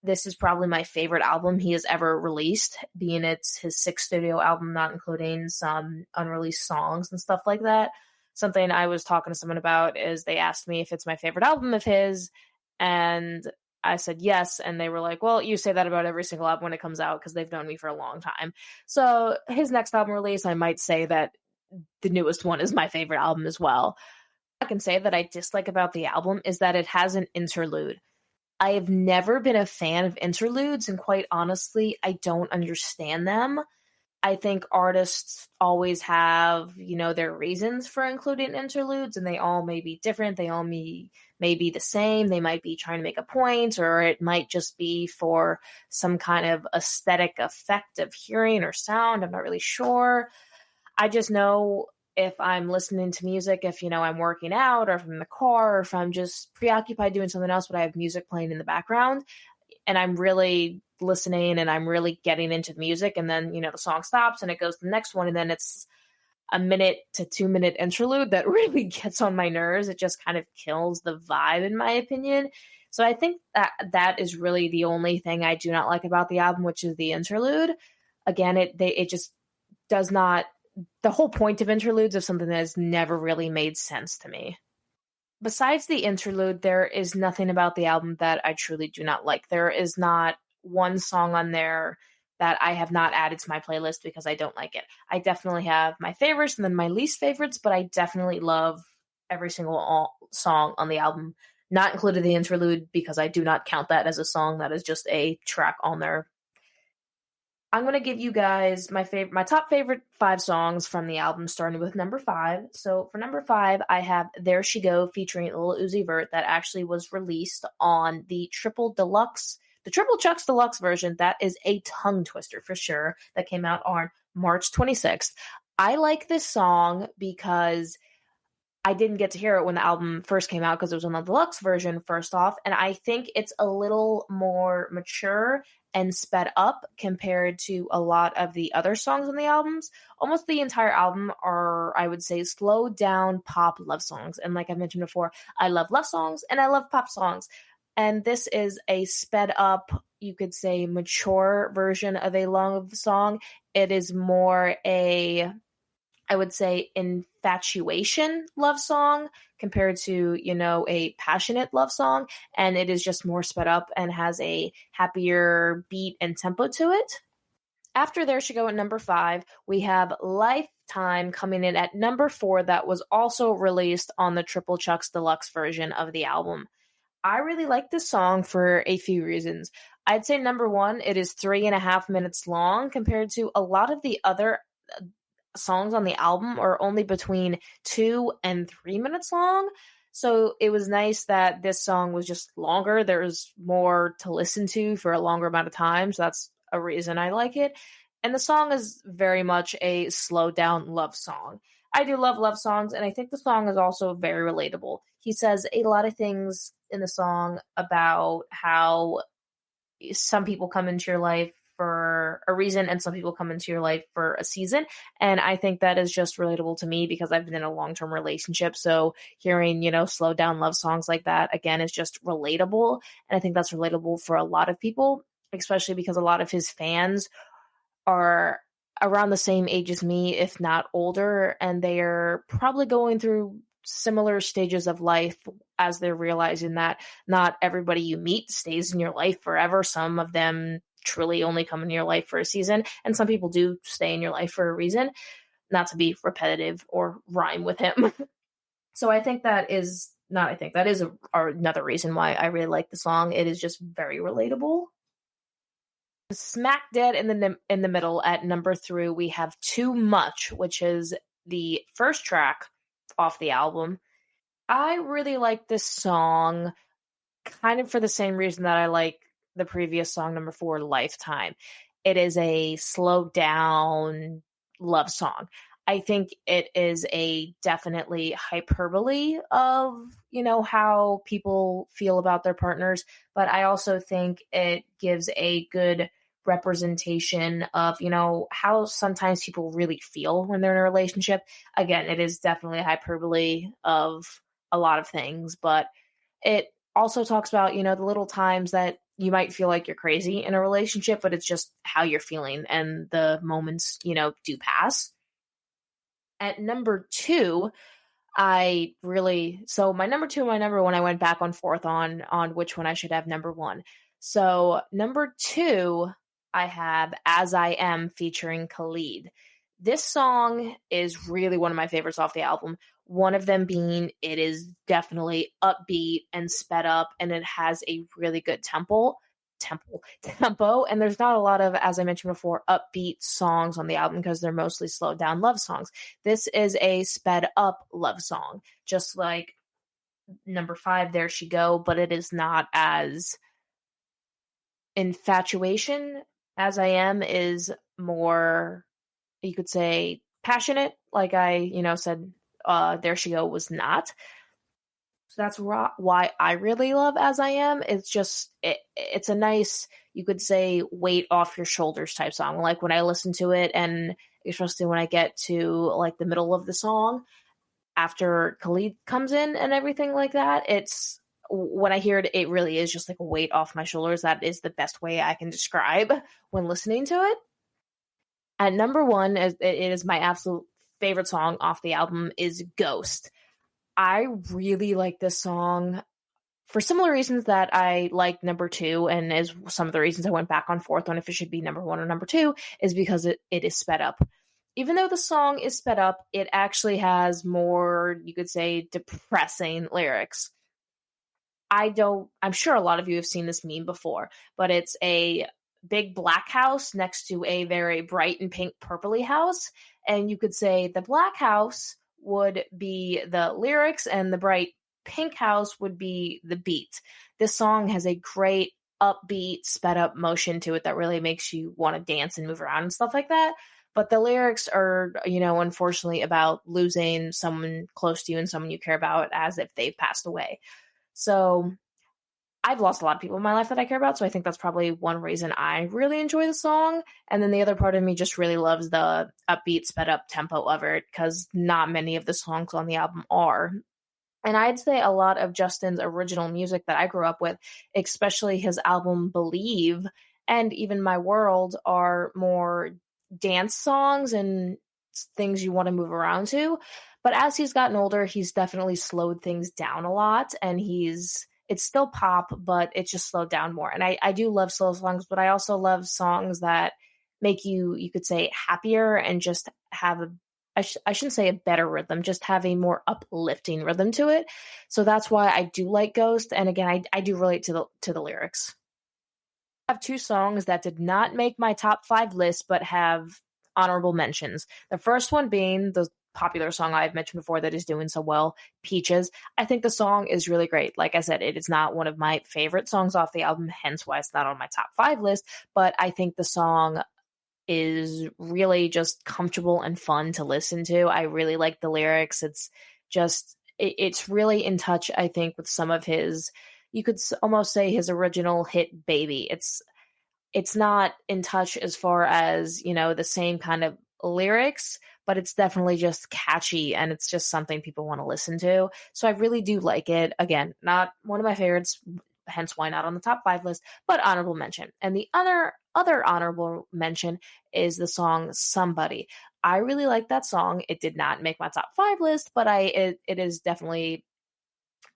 This is probably my favorite album he has ever released, being it's his 6th studio album, not including some unreleased songs and stuff like that. Something I was talking to someone about is they asked me if it's my favorite album of his, and I said yes, and they were like, well, you say that about every single album when it comes out because they've known me for a long time. So his next album release, I might say that the newest one is my favorite album as well. I can say that I dislike about the album is that it has an interlude. I have never been a fan of interludes, and quite honestly, I don't understand them. I think artists always have, their reasons for including interludes, and they all may be different. They all may be the same. They might be trying to make a point, or it might just be for some kind of aesthetic effect of hearing or sound. I'm not really sure. I just know if I'm listening to music, if, I'm working out, or if I'm in the car, or if I'm just preoccupied doing something else, but I have music playing in the background, and I'm really listening and I'm really getting into the music, and then, the song stops and it goes to the next one, and then it's a 1 to 2 minute interlude that really gets on my nerves. It just kind of kills the vibe, in my opinion. So I think that is really the only thing I do not like about the album, which is the interlude. Again, it just does not, the whole point of interludes is something that has never really made sense to me. Besides the interlude, there is nothing about the album that I truly do not like. There is not one song on there that I have not added to my playlist because I don't like it. I definitely have my favorites and then my least favorites, but I definitely love every single song on the album, not included the interlude because I do not count that as a song. That is just a track on there. I'm going to give you guys my top favorite 5 songs from the album, starting with number 5. So for number 5, I have There She Go featuring Lil Uzi Vert, that actually was released on the Triple Chucks Deluxe version. That is a tongue twister for sure, that came out on March 26th. I like this song because I didn't get to hear it when the album first came out because it was on the deluxe version first off, and I think it's a little more mature and sped up compared to a lot of the other songs on the albums. Almost the entire album are, I would say, slowed down pop love songs. And like I mentioned before, I love love songs and I love pop songs. And this is a sped up, you could say, mature version of a love song. It is more a, I would say, infatuation love song compared to, a passionate love song. And it is just more sped up and has a happier beat and tempo to it. After There She Go at number 5, we have Lifetime coming in at number 4, that was also released on the Triple Chucks Deluxe version of the album. I really like this song for a few reasons. I'd say number 1, it is 3.5 minutes long compared to a lot of the other songs on the album are only between 2 and 3 minutes long. So it was nice that this song was just longer. There's more to listen to for a longer amount of time. So that's a reason I like it. And the song is very much a slow down love song. I do love love songs, and I think the song is also very relatable. He says a lot of things in the song about how some people come into your life for a reason and some people come into your life for a season. And I think that is just relatable to me because I've been in a long-term relationship. So hearing, slow down love songs like that, again, is just relatable. And I think that's relatable for a lot of people, especially because a lot of his fans are around the same age as me, if not older, and they are probably going through similar stages of life as they're realizing that not everybody you meet stays in your life forever. Some of them truly only come in your life for a season, and some people do stay in your life for a reason. Not to be repetitive or rhyme with him. So I think that is another reason why I really like the song. It is just very relatable. Smack dead in the middle at number 3, we have Too Much, which is the first track off the album. I really like this song kind of for the same reason that I like the previous song, number 4, Lifetime. It is a slowed down love song. I think it is a definitely hyperbole of, how people feel about their partners, but I also think it gives a good representation of, how sometimes people really feel when they're in a relationship. Again, it is definitely a hyperbole of a lot of things, but it also talks about, the little times that you might feel like you're crazy in a relationship, but it's just how you're feeling and the moments, do pass. At number 2, my number 2 and my number 1, I went back and forth on which one I should have number 1. So number 2, I have As I Am featuring Khalid. This song is really one of my favorites off the album. One of them being it is definitely upbeat and sped up, and it has a really good tempo. And there's not a lot of, as I mentioned before, upbeat songs on the album because they're mostly slowed down love songs. This is a sped up love song, just like number 5, There She Go, but it is not as infatuation. As I Am is more, you could say, passionate, like I, said, There She Go was not. So that's why I really love As I Am. It's just, it's a nice, you could say, weight off your shoulders type song. Like when I listen to it, and especially when I get to like the middle of the song, after Khalid comes in and everything like that, when I hear it, it really is just like a weight off my shoulders. That is the best way I can describe when listening to it. At number 1, it is my absolute favorite song off the album, is Ghost. I really like this song for similar reasons that I like number 2, and is some of the reasons I went back and forth on if it should be number 1 or number 2, is because it is sped up. Even though the song is sped up, it actually has more, you could say, depressing lyrics. I'm sure a lot of you have seen this meme before, but it's a big black house next to a very bright and pink purpley house. And you could say the black house would be the lyrics and the bright pink house would be the beat. This song has a great upbeat, sped up motion to it that really makes you want to dance and move around and stuff like that. But the lyrics are, unfortunately about losing someone close to you and someone you care about as if they've passed away. So I've lost a lot of people in my life that I care about, so I think that's probably one reason I really enjoy the song. And then the other part of me just really loves the upbeat, sped up tempo of it, because not many of the songs on the album are. And I'd say a lot of Justin's original music that I grew up with, especially his album Believe and even My World, are more dance songs and things you want to move around to. But as he's gotten older, he's definitely slowed things down a lot, and it's still pop, but it's just slowed down more. And I do love slow songs, but I also love songs that make you could say, happier and just have I shouldn't say a better rhythm, just have a more uplifting rhythm to it. So that's why I do like Ghost. And again, I do relate to the lyrics. I have 2 songs that did not make my top 5 list, but have honorable mentions. The first one being the popular song I've mentioned before that is doing so well, Peaches. I think the song is really great. Like I said, it is not one of my favorite songs off the album, hence why it's not on my top 5 list, but I think the song is really just comfortable and fun to listen to. I really like the lyrics. It's really in touch, I think, with some of his, you could almost say, his original hit Baby. It's not in touch as far as, the same kind of lyrics, but it's definitely just catchy and it's just something people want to listen to. So I really do like it. Again, not one of my favorites, hence why not on the top 5 list, but honorable mention. And the other honorable mention is the song Somebody. I really like that song. It did not make my top 5 list, but it is definitely,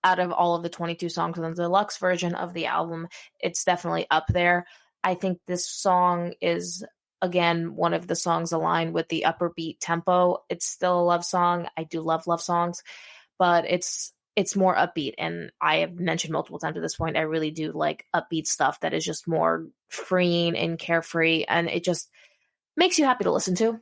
out of all of the 22 songs on the deluxe version of the album, it's definitely up there. I think this song is, again, one of the songs aligned with the upper beat tempo. It's still a love song. I do love songs, but it's more upbeat. And I have mentioned multiple times at this point, I really do like upbeat stuff that is just more freeing and carefree. And it just makes you happy to listen to.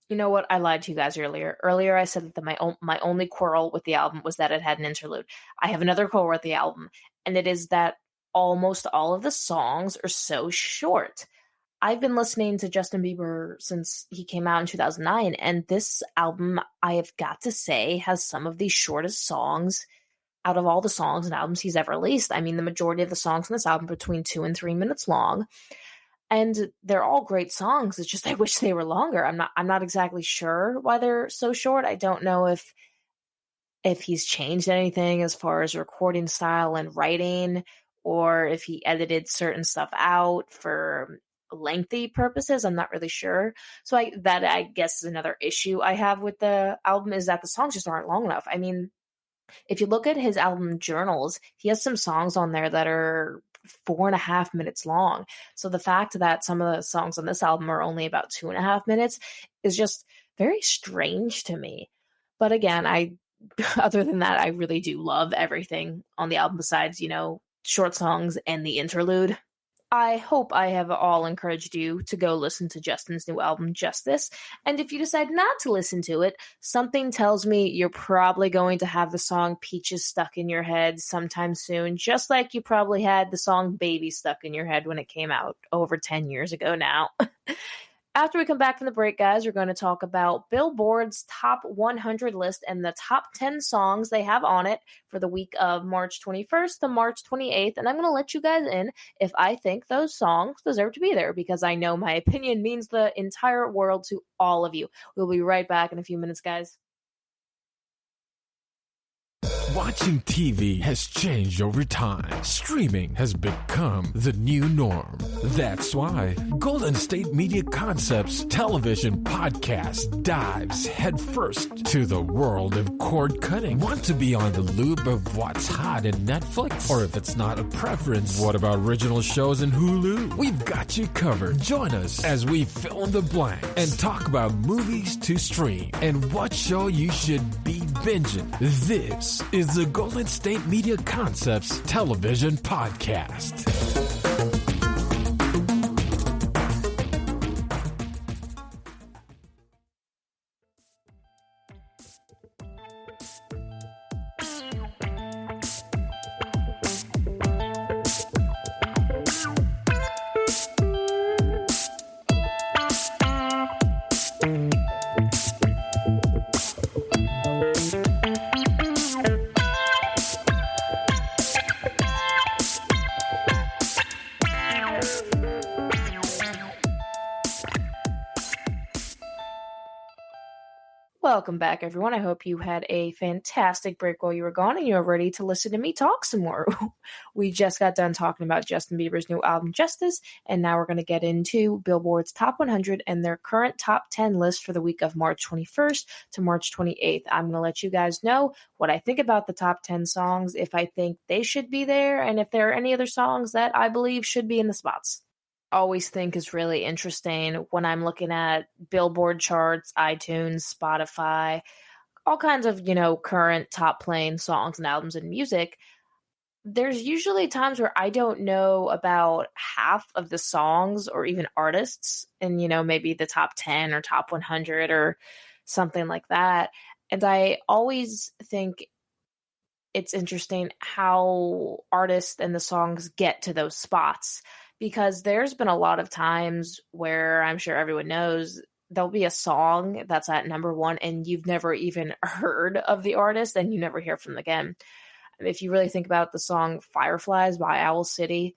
You know what? I lied to you guys earlier. Earlier, I said that my only quarrel with the album was that it had an interlude. I have another quarrel with the album, and it is that almost all of the songs are so short. I've been listening to Justin Bieber since he came out in 2009, and this album, I have got to say, has some of the shortest songs out of all the songs and albums he's ever released. I mean, the majority of the songs in this album are between 2 and 3 minutes long, and they're all great songs. It's just I wish they were longer. I'm not exactly sure why they're so short. I don't know if he's changed anything as far as recording style and writing, or if he edited certain stuff out for lengthy purposes. I'm not really sure. So I guess is another issue I have with the album, is that the songs just aren't long enough. I mean, if you look at his album journals, he has some songs on there that are 4.5 minutes long. So the fact that some of the songs on this album are only about 2.5 minutes is just very strange to me. But again, other than that, I really do love everything on the album besides, short songs and the interlude. I hope I have all encouraged you to go listen to Justin's new album, Justice. And if you decide not to listen to it, something tells me you're probably going to have the song Peaches stuck in your head sometime soon, just like you probably had the song Baby stuck in your head when it came out over 10 years ago now. After we come back from the break, guys, we're going to talk about Billboard's top 100 list and the top 10 songs they have on it for the week of March 21st to March 28th. And I'm going to let you guys in if I think those songs deserve to be there, because I know my opinion means the entire world to all of you. We'll be right back in a few minutes, guys. Watching TV has changed over time. Streaming has become the new norm. That's why Golden State Media Concepts television podcast dives headfirst to the world of cord cutting. Want to be on the loop of what's hot in Netflix? Or if it's not a preference, what about original shows in Hulu? We've got you covered. Join us as we fill in the blanks and talk about movies to stream and what show you should be binging. This is the Golden State Media Concepts television podcast. Welcome back, everyone. I hope you had a fantastic break while you were gone and you're ready to listen to me talk some more. We just got done talking about Justin Bieber's new album, Justice, and now we're going to get into Billboard's Top 100 and their current top 10 list for the week of March 21st to March 28th. I'm going to let you guys know what I think about the top 10 songs, if I think they should be there, and if there are any other songs that I believe should be in the spots. Always think is really interesting when I'm looking at Billboard charts, iTunes, Spotify, all kinds of, current top playing songs and albums and music. There's usually times where I don't know about half of the songs or even artists and, maybe the top 10 or top 100 or something like that. And I always think it's interesting how artists and the songs get to those spots. Because there's been a lot of times where I'm sure everyone knows there'll be a song that's at number one and you've never even heard of the artist and you never hear from them again. If you really think about the song Fireflies by Owl City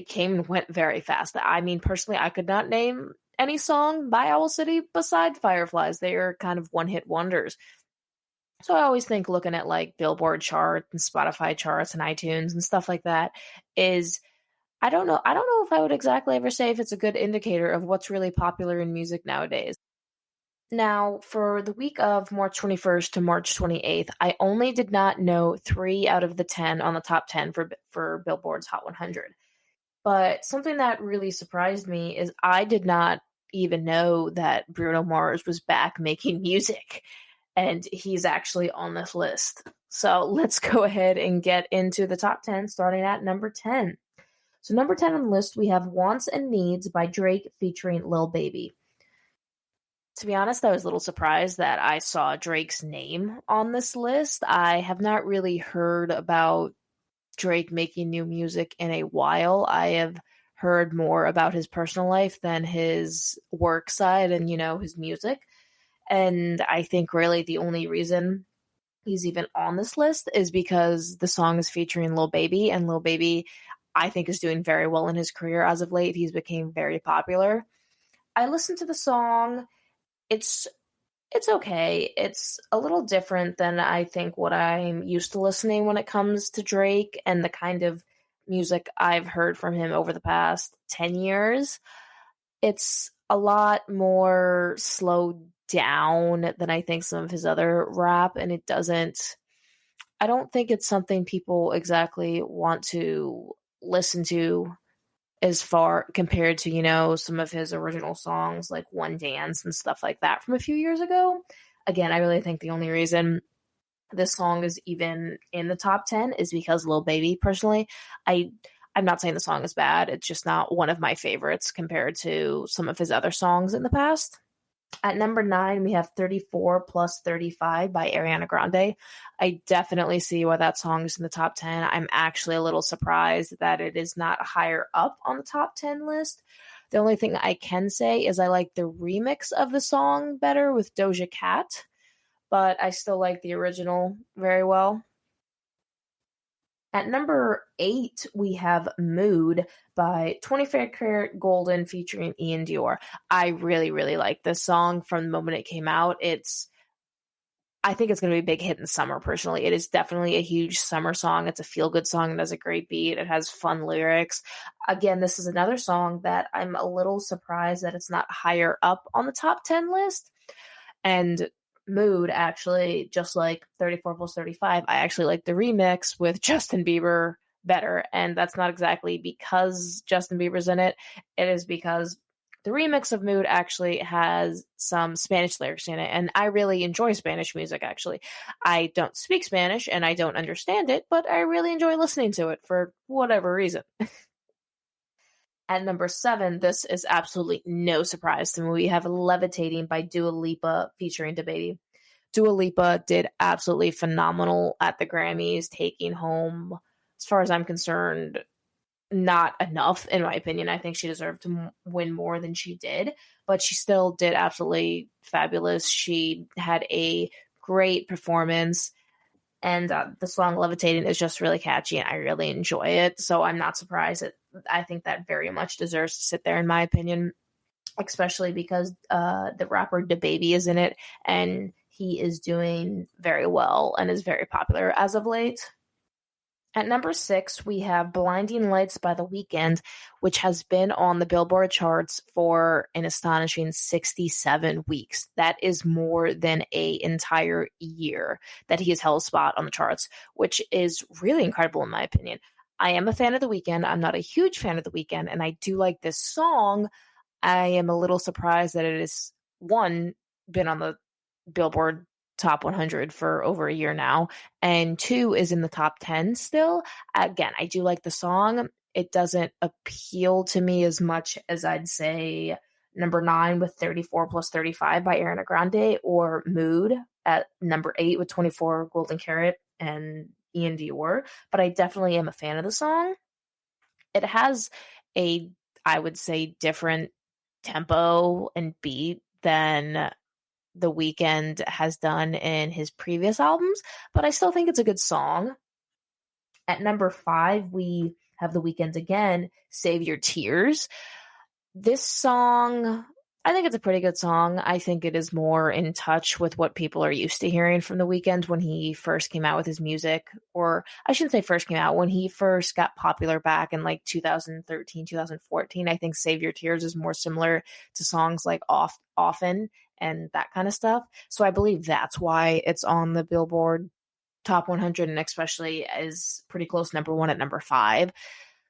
came and went very fast. I mean, personally, I could not name any song by Owl City beside Fireflies. They are kind of one-hit wonders. So I always think looking at like Billboard charts and Spotify charts and iTunes and stuff like that is... I don't know if I would exactly ever say if it's a good indicator of what's really popular in music nowadays. Now, for the week of March 21st to March 28th, I only did not know 3 out of the 10 on the top 10 for Billboard's Hot 100. But something that really surprised me is I did not even know that Bruno Mars was back making music. And he's actually on this list. So let's go ahead and get into the top 10, starting at number 10. So number 10 on the list, we have Wants and Needs by Drake featuring Lil Baby. To be honest, I was a little surprised that I saw Drake's name on this list. I have not really heard about Drake making new music in a while. I have heard more about his personal life than his work side and, his music. And I think really the only reason he's even on this list is because the song is featuring Lil Baby, and Lil Baby, I think, is doing very well in his career as of late. He's became very popular. I listened to the song. It's okay. It's a little different than I think what I'm used to listening when it comes to Drake and the kind of music I've heard from him over the past 10 years. It's a lot more slowed down than I think some of his other rap, and I don't think it's something people exactly want to listen to as far compared to, some of his original songs like One Dance and stuff like that from a few years ago. Again, I really think the only reason this song is even in the top 10 is because Lil Baby, personally, I'm not saying the song is bad. It's just not one of my favorites compared to some of his other songs in the past. At number 9, we have 34 plus 35 by Ariana Grande. I definitely see why that song is in the top 10. I'm actually a little surprised that it is not higher up on the top 10 list. The only thing I can say is I like the remix of the song better with Doja Cat, but I still like the original very well. At number 8, we have Mood by 24 Karat Golden featuring Ian Dior. I really, really like this song from the moment it came out. It's I think it's going to be a big hit in summer, personally. It is definitely a huge summer song. It's a feel-good song. It has a great beat. It has fun lyrics. Again, this is another song that I'm a little surprised that it's not higher up on the top 10 list. And Mood, actually, just like 34 plus 35, I actually like the remix with Justin Bieber better. And that's not exactly because Justin Bieber's in it. It is because the remix of Mood actually has some Spanish lyrics in it, and I really enjoy Spanish music, actually. I don't speak Spanish, and I don't understand it, but I really enjoy listening to it for whatever reason. At number 7, this is absolutely no surprise to me. We have Levitating by Dua Lipa featuring DaBaby. Dua Lipa did absolutely phenomenal at the Grammys, taking home, as far as I'm concerned, not enough, in my opinion. I think she deserved to win more than she did, but she still did absolutely fabulous. She had a great performance, and the song Levitating is just really catchy, and I really enjoy it, so I'm not surprised. I think that very much deserves to sit there, in my opinion, especially because the rapper DaBaby is in it, and he is doing very well and is very popular as of late. At number 6, we have Blinding Lights by The Weeknd, which has been on the Billboard charts for an astonishing 67 weeks. That is more than an entire year that he has held a spot on the charts, which is really incredible in my opinion. I am a fan of The Weeknd. I'm not a huge fan of The Weeknd, and I do like this song. I am a little surprised that it is, one, been on the Billboard top 100 for over a year now, and 2 is in the top 10 still. Again, I do like the song. It doesn't appeal to me as much as I'd say number 9 with 34 plus 35 by Ariana Grande, or Mood at number 8 with 24 Golden Carat and Ian Dior, but I definitely am a fan of the song. It has a, I would say, different tempo and beat than The Weeknd has done in his previous albums, but I still think it's a good song. At number 5, we have The Weeknd again, Save Your Tears. This song, I think it's a pretty good song. I think it is more in touch with what people are used to hearing from The Weeknd when he first came out with his music, or I shouldn't say first came out, when he first got popular back in like 2013, 2014. I think Save Your Tears is more similar to songs like Often and that kind of stuff. So I believe that's why it's on the Billboard top 100, and especially is pretty close number 1 at number 5.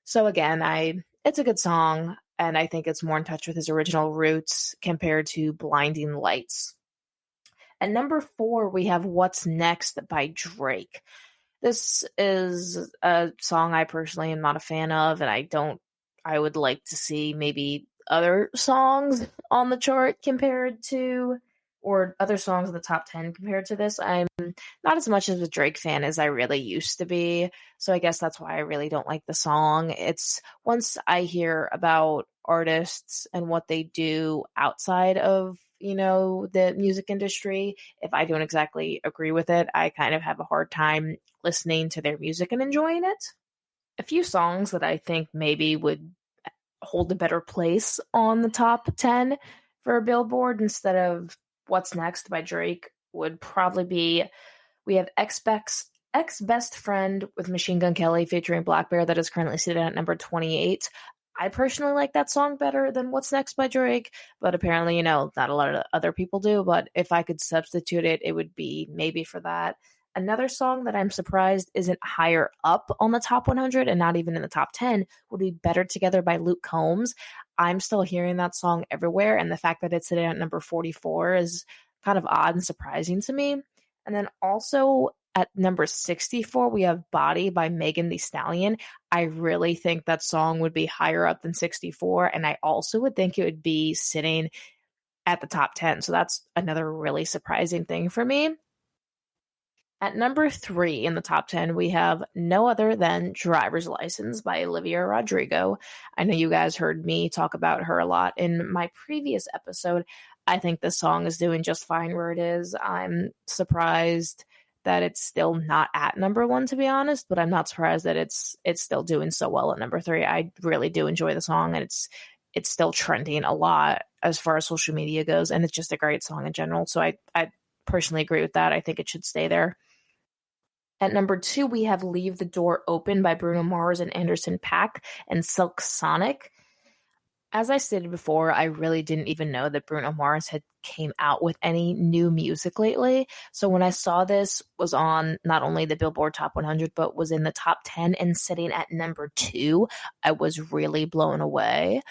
So again, it's a good song, and I think it's more in touch with his original roots compared to Blinding Lights. At number 4, we have What's Next by Drake. This is a song I personally am not a fan of, and I would like to see maybe other songs on the chart compared to, or other songs in the top 10 compared to this. I'm not as much of a Drake fan as I really used to be, so I guess that's why I really don't like the song. It's, once I hear about artists and what they do outside of, the music industry, if I don't exactly agree with it, I kind of have a hard time listening to their music and enjoying it. A few songs that I think maybe would hold a better place on the top 10 for Billboard instead of What's Next by Drake would probably be, we have Ex Best Friend with Machine Gun Kelly featuring Black Bear, that is currently sitting at number 28. I personally like that song better than What's Next by Drake, but apparently, not a lot of other people do. But if I could substitute it, it would be maybe for that. Another song that I'm surprised isn't higher up on the top 100 and not even in the top 10 would be Better Together by Luke Combs. I'm still hearing that song everywhere, and the fact that it's sitting at number 44 is kind of odd and surprising to me. And then also at number 64, we have Body by Megan Thee Stallion. I really think that song would be higher up than 64, and I also would think it would be sitting at the top 10. So that's another really surprising thing for me. At number 3 in the top 10, we have no other than Driver's License by Olivia Rodrigo. I know you guys heard me talk about her a lot in my previous episode. I think this song is doing just fine where it is. I'm surprised that it's still not at number 1, to be honest, but I'm not surprised that it's still doing so well at number 3. I really do enjoy the song, and it's still trending a lot as far as social media goes, and it's just a great song in general. So I personally agree with that. I think it should stay there. At number 2, we have Leave the Door Open by Bruno Mars and Anderson .Paak and Silk Sonic. As I stated before, I really didn't even know that Bruno Mars had came out with any new music lately. So when I saw this was on not only the Billboard Top 100, but was in the top 10 and sitting at number 2, I was really blown away.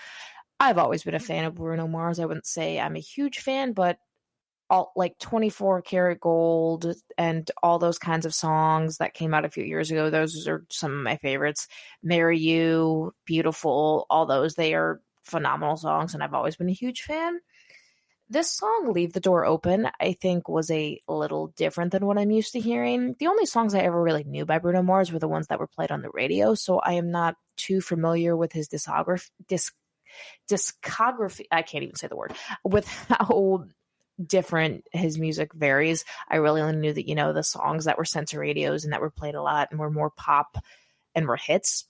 I've always been a fan of Bruno Mars. I wouldn't say I'm a huge fan, but all like 24 Karat Gold and all those kinds of songs that came out a few years ago, those are some of my favorites. Marry You, Beautiful, all those, they are phenomenal songs, and I've always been a huge fan. This song, Leave the Door Open, I think was a little different than what I'm used to hearing. The only songs I ever really knew by Bruno Mars were the ones that were played on the radio, so I am not too familiar with his discography. I can't even say the word. With how different his music varies. I really only knew that, the songs that were sent to radios and that were played a lot and were more pop and were hits.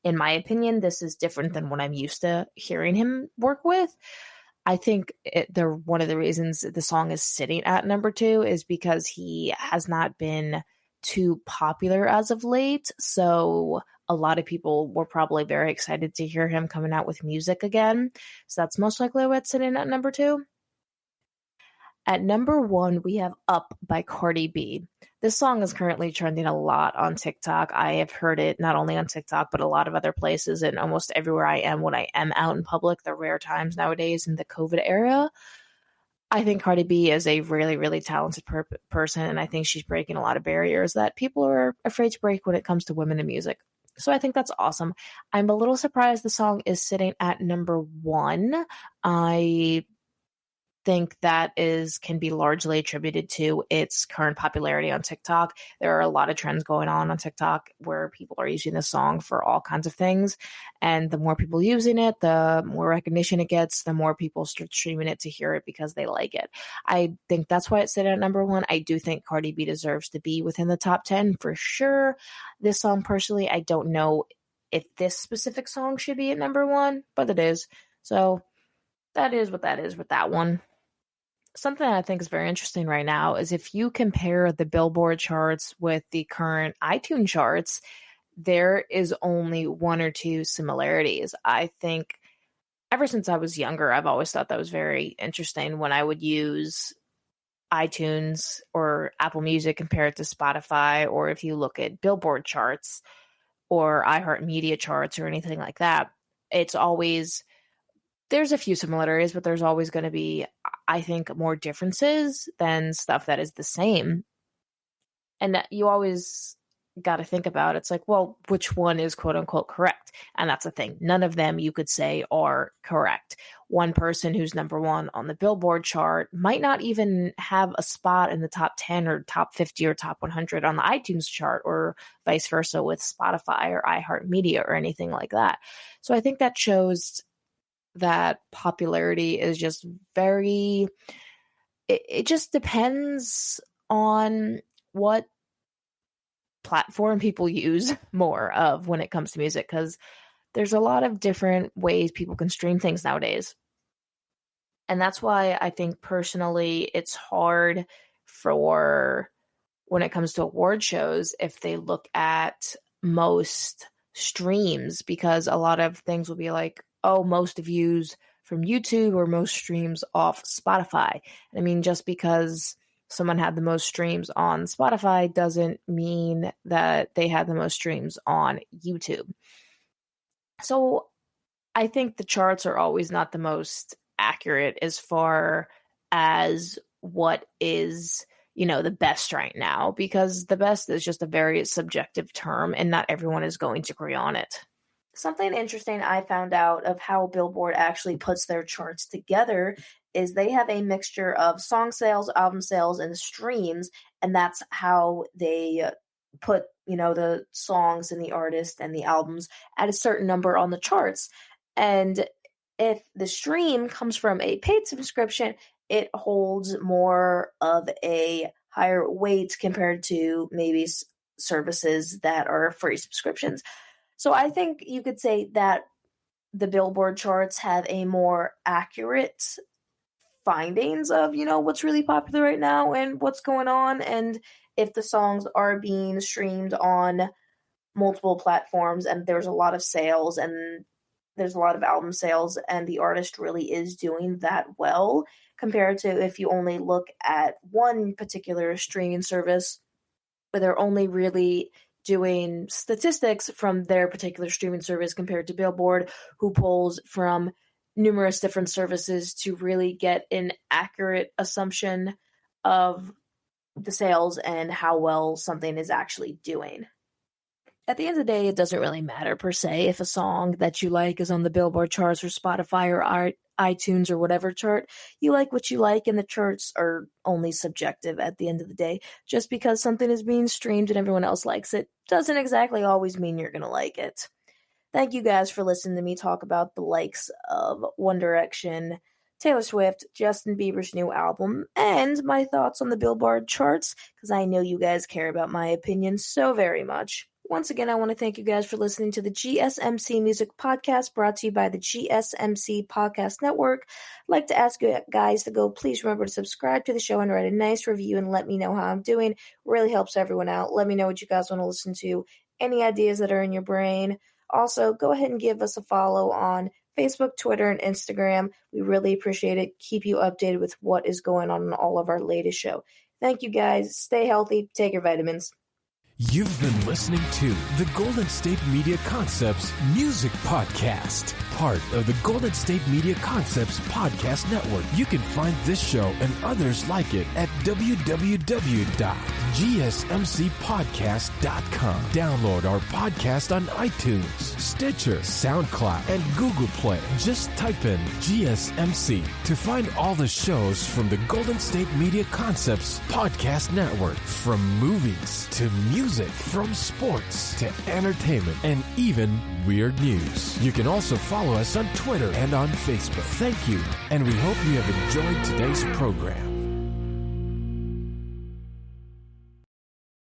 In my opinion, this is different than what I'm used to hearing him work with. I think one of the reasons the song is sitting at number 2 is because he has not been too popular as of late. So a lot of people were probably very excited to hear him coming out with music again. So that's most likely why it's sitting at number 2. At number 1, we have Up by Cardi B. This song is currently trending a lot on TikTok. I have heard it not only on TikTok, but a lot of other places and almost everywhere I am when I am out in public, the rare times nowadays in the COVID era. I think Cardi B is a really, really talented person, and I think she's breaking a lot of barriers that people are afraid to break when it comes to women in music. So I think that's awesome. I'm a little surprised the song is sitting at number 1. I think that can be largely attributed to its current popularity on TikTok. There are a lot of trends going on TikTok where people are using this song for all kinds of things. And the more people using it, the more recognition it gets, the more people start streaming it to hear it because they like it. I think that's why it's sitting at number 1. I do think Cardi B deserves to be within the top 10 for sure. This song, personally, I don't know if this specific song should be at number 1, but it is. So that is what that is with that one. Something I think is very interesting right now is if you compare the Billboard charts with the current iTunes charts, there is only 1 or 2 similarities. I think ever since I was younger, I've always thought that was very interesting when I would use iTunes or Apple Music compared to Spotify, or if you look at Billboard charts or iHeartMedia charts or anything like that, there's a few similarities, but there's always going to be, I think, more differences than stuff that is the same. And you always got to think about, it's like, well, which one is quote unquote correct? And that's the thing. None of them you could say are correct. One person who's number 1 on the Billboard chart might not even have a spot in the top 10 or top 50 or top 100 on the iTunes chart, or vice versa with Spotify or iHeartMedia or anything like that. So I think that shows that popularity is just it just depends on what platform people use more of when it comes to music, because there's a lot of different ways people can stream things nowadays. And that's why I think personally it's hard for when it comes to award shows if they look at most streams, because a lot of things will be like, oh, most views from YouTube or most streams off Spotify. I mean, just because someone had the most streams on Spotify doesn't mean that they had the most streams on YouTube. So I think the charts are always not the most accurate as far as what is, the best right now, because the best is just a very subjective term and not everyone is going to agree on it. Something interesting I found out of how Billboard actually puts their charts together is they have a mixture of song sales, album sales, and streams, and that's how they put, the songs and the artists and the albums at a certain number on the charts. And if the stream comes from a paid subscription, it holds more of a higher weight compared to maybe services that are free subscriptions. So I think you could say that the Billboard charts have a more accurate findings of, what's really popular right now and what's going on, and if the songs are being streamed on multiple platforms and there's a lot of sales and there's a lot of album sales and the artist really is doing that well compared to if you only look at one particular streaming service where they're only really doing statistics from their particular streaming service compared to Billboard, who pulls from numerous different services to really get an accurate assumption of the sales and how well something is actually doing. At the end of the day, it doesn't really matter per se if a song that you like is on the Billboard charts or Spotify or iTunes or whatever chart. You like what you like, and the charts are only subjective at the end of the day. Just because something is being streamed and everyone else likes it doesn't exactly always mean you're going to like it. Thank you guys for listening to me talk about the likes of One Direction, Taylor Swift, Justin Bieber's new album, and my thoughts on the Billboard charts, because I know you guys care about my opinion so very much. Once again, I want to thank you guys for listening to the GSMC Music Podcast, brought to you by the GSMC Podcast Network. I'd like to ask you guys to please remember to subscribe to the show and write a nice review and let me know how I'm doing. It really helps everyone out. Let me know what you guys want to listen to, any ideas that are in your brain. Also, go ahead and give us a follow on Facebook, Twitter, and Instagram. We really appreciate it. Keep you updated with what is going on in all of our latest show. Thank you guys. Stay healthy. Take your vitamins. You've been listening to the Golden State Media Concepts Music Podcast, part of the Golden State Media Concepts Podcast Network. You can find this show and others like it at www.gsmcpodcast.com. Download our podcast on iTunes, Stitcher, SoundCloud, and Google Play. Just type in GSMC to find all the shows from the Golden State Media Concepts Podcast Network, from movies to music, from sports to entertainment, and even weird news. You can also follow us on Twitter and on Facebook. Thank you, and we hope you have enjoyed today's program.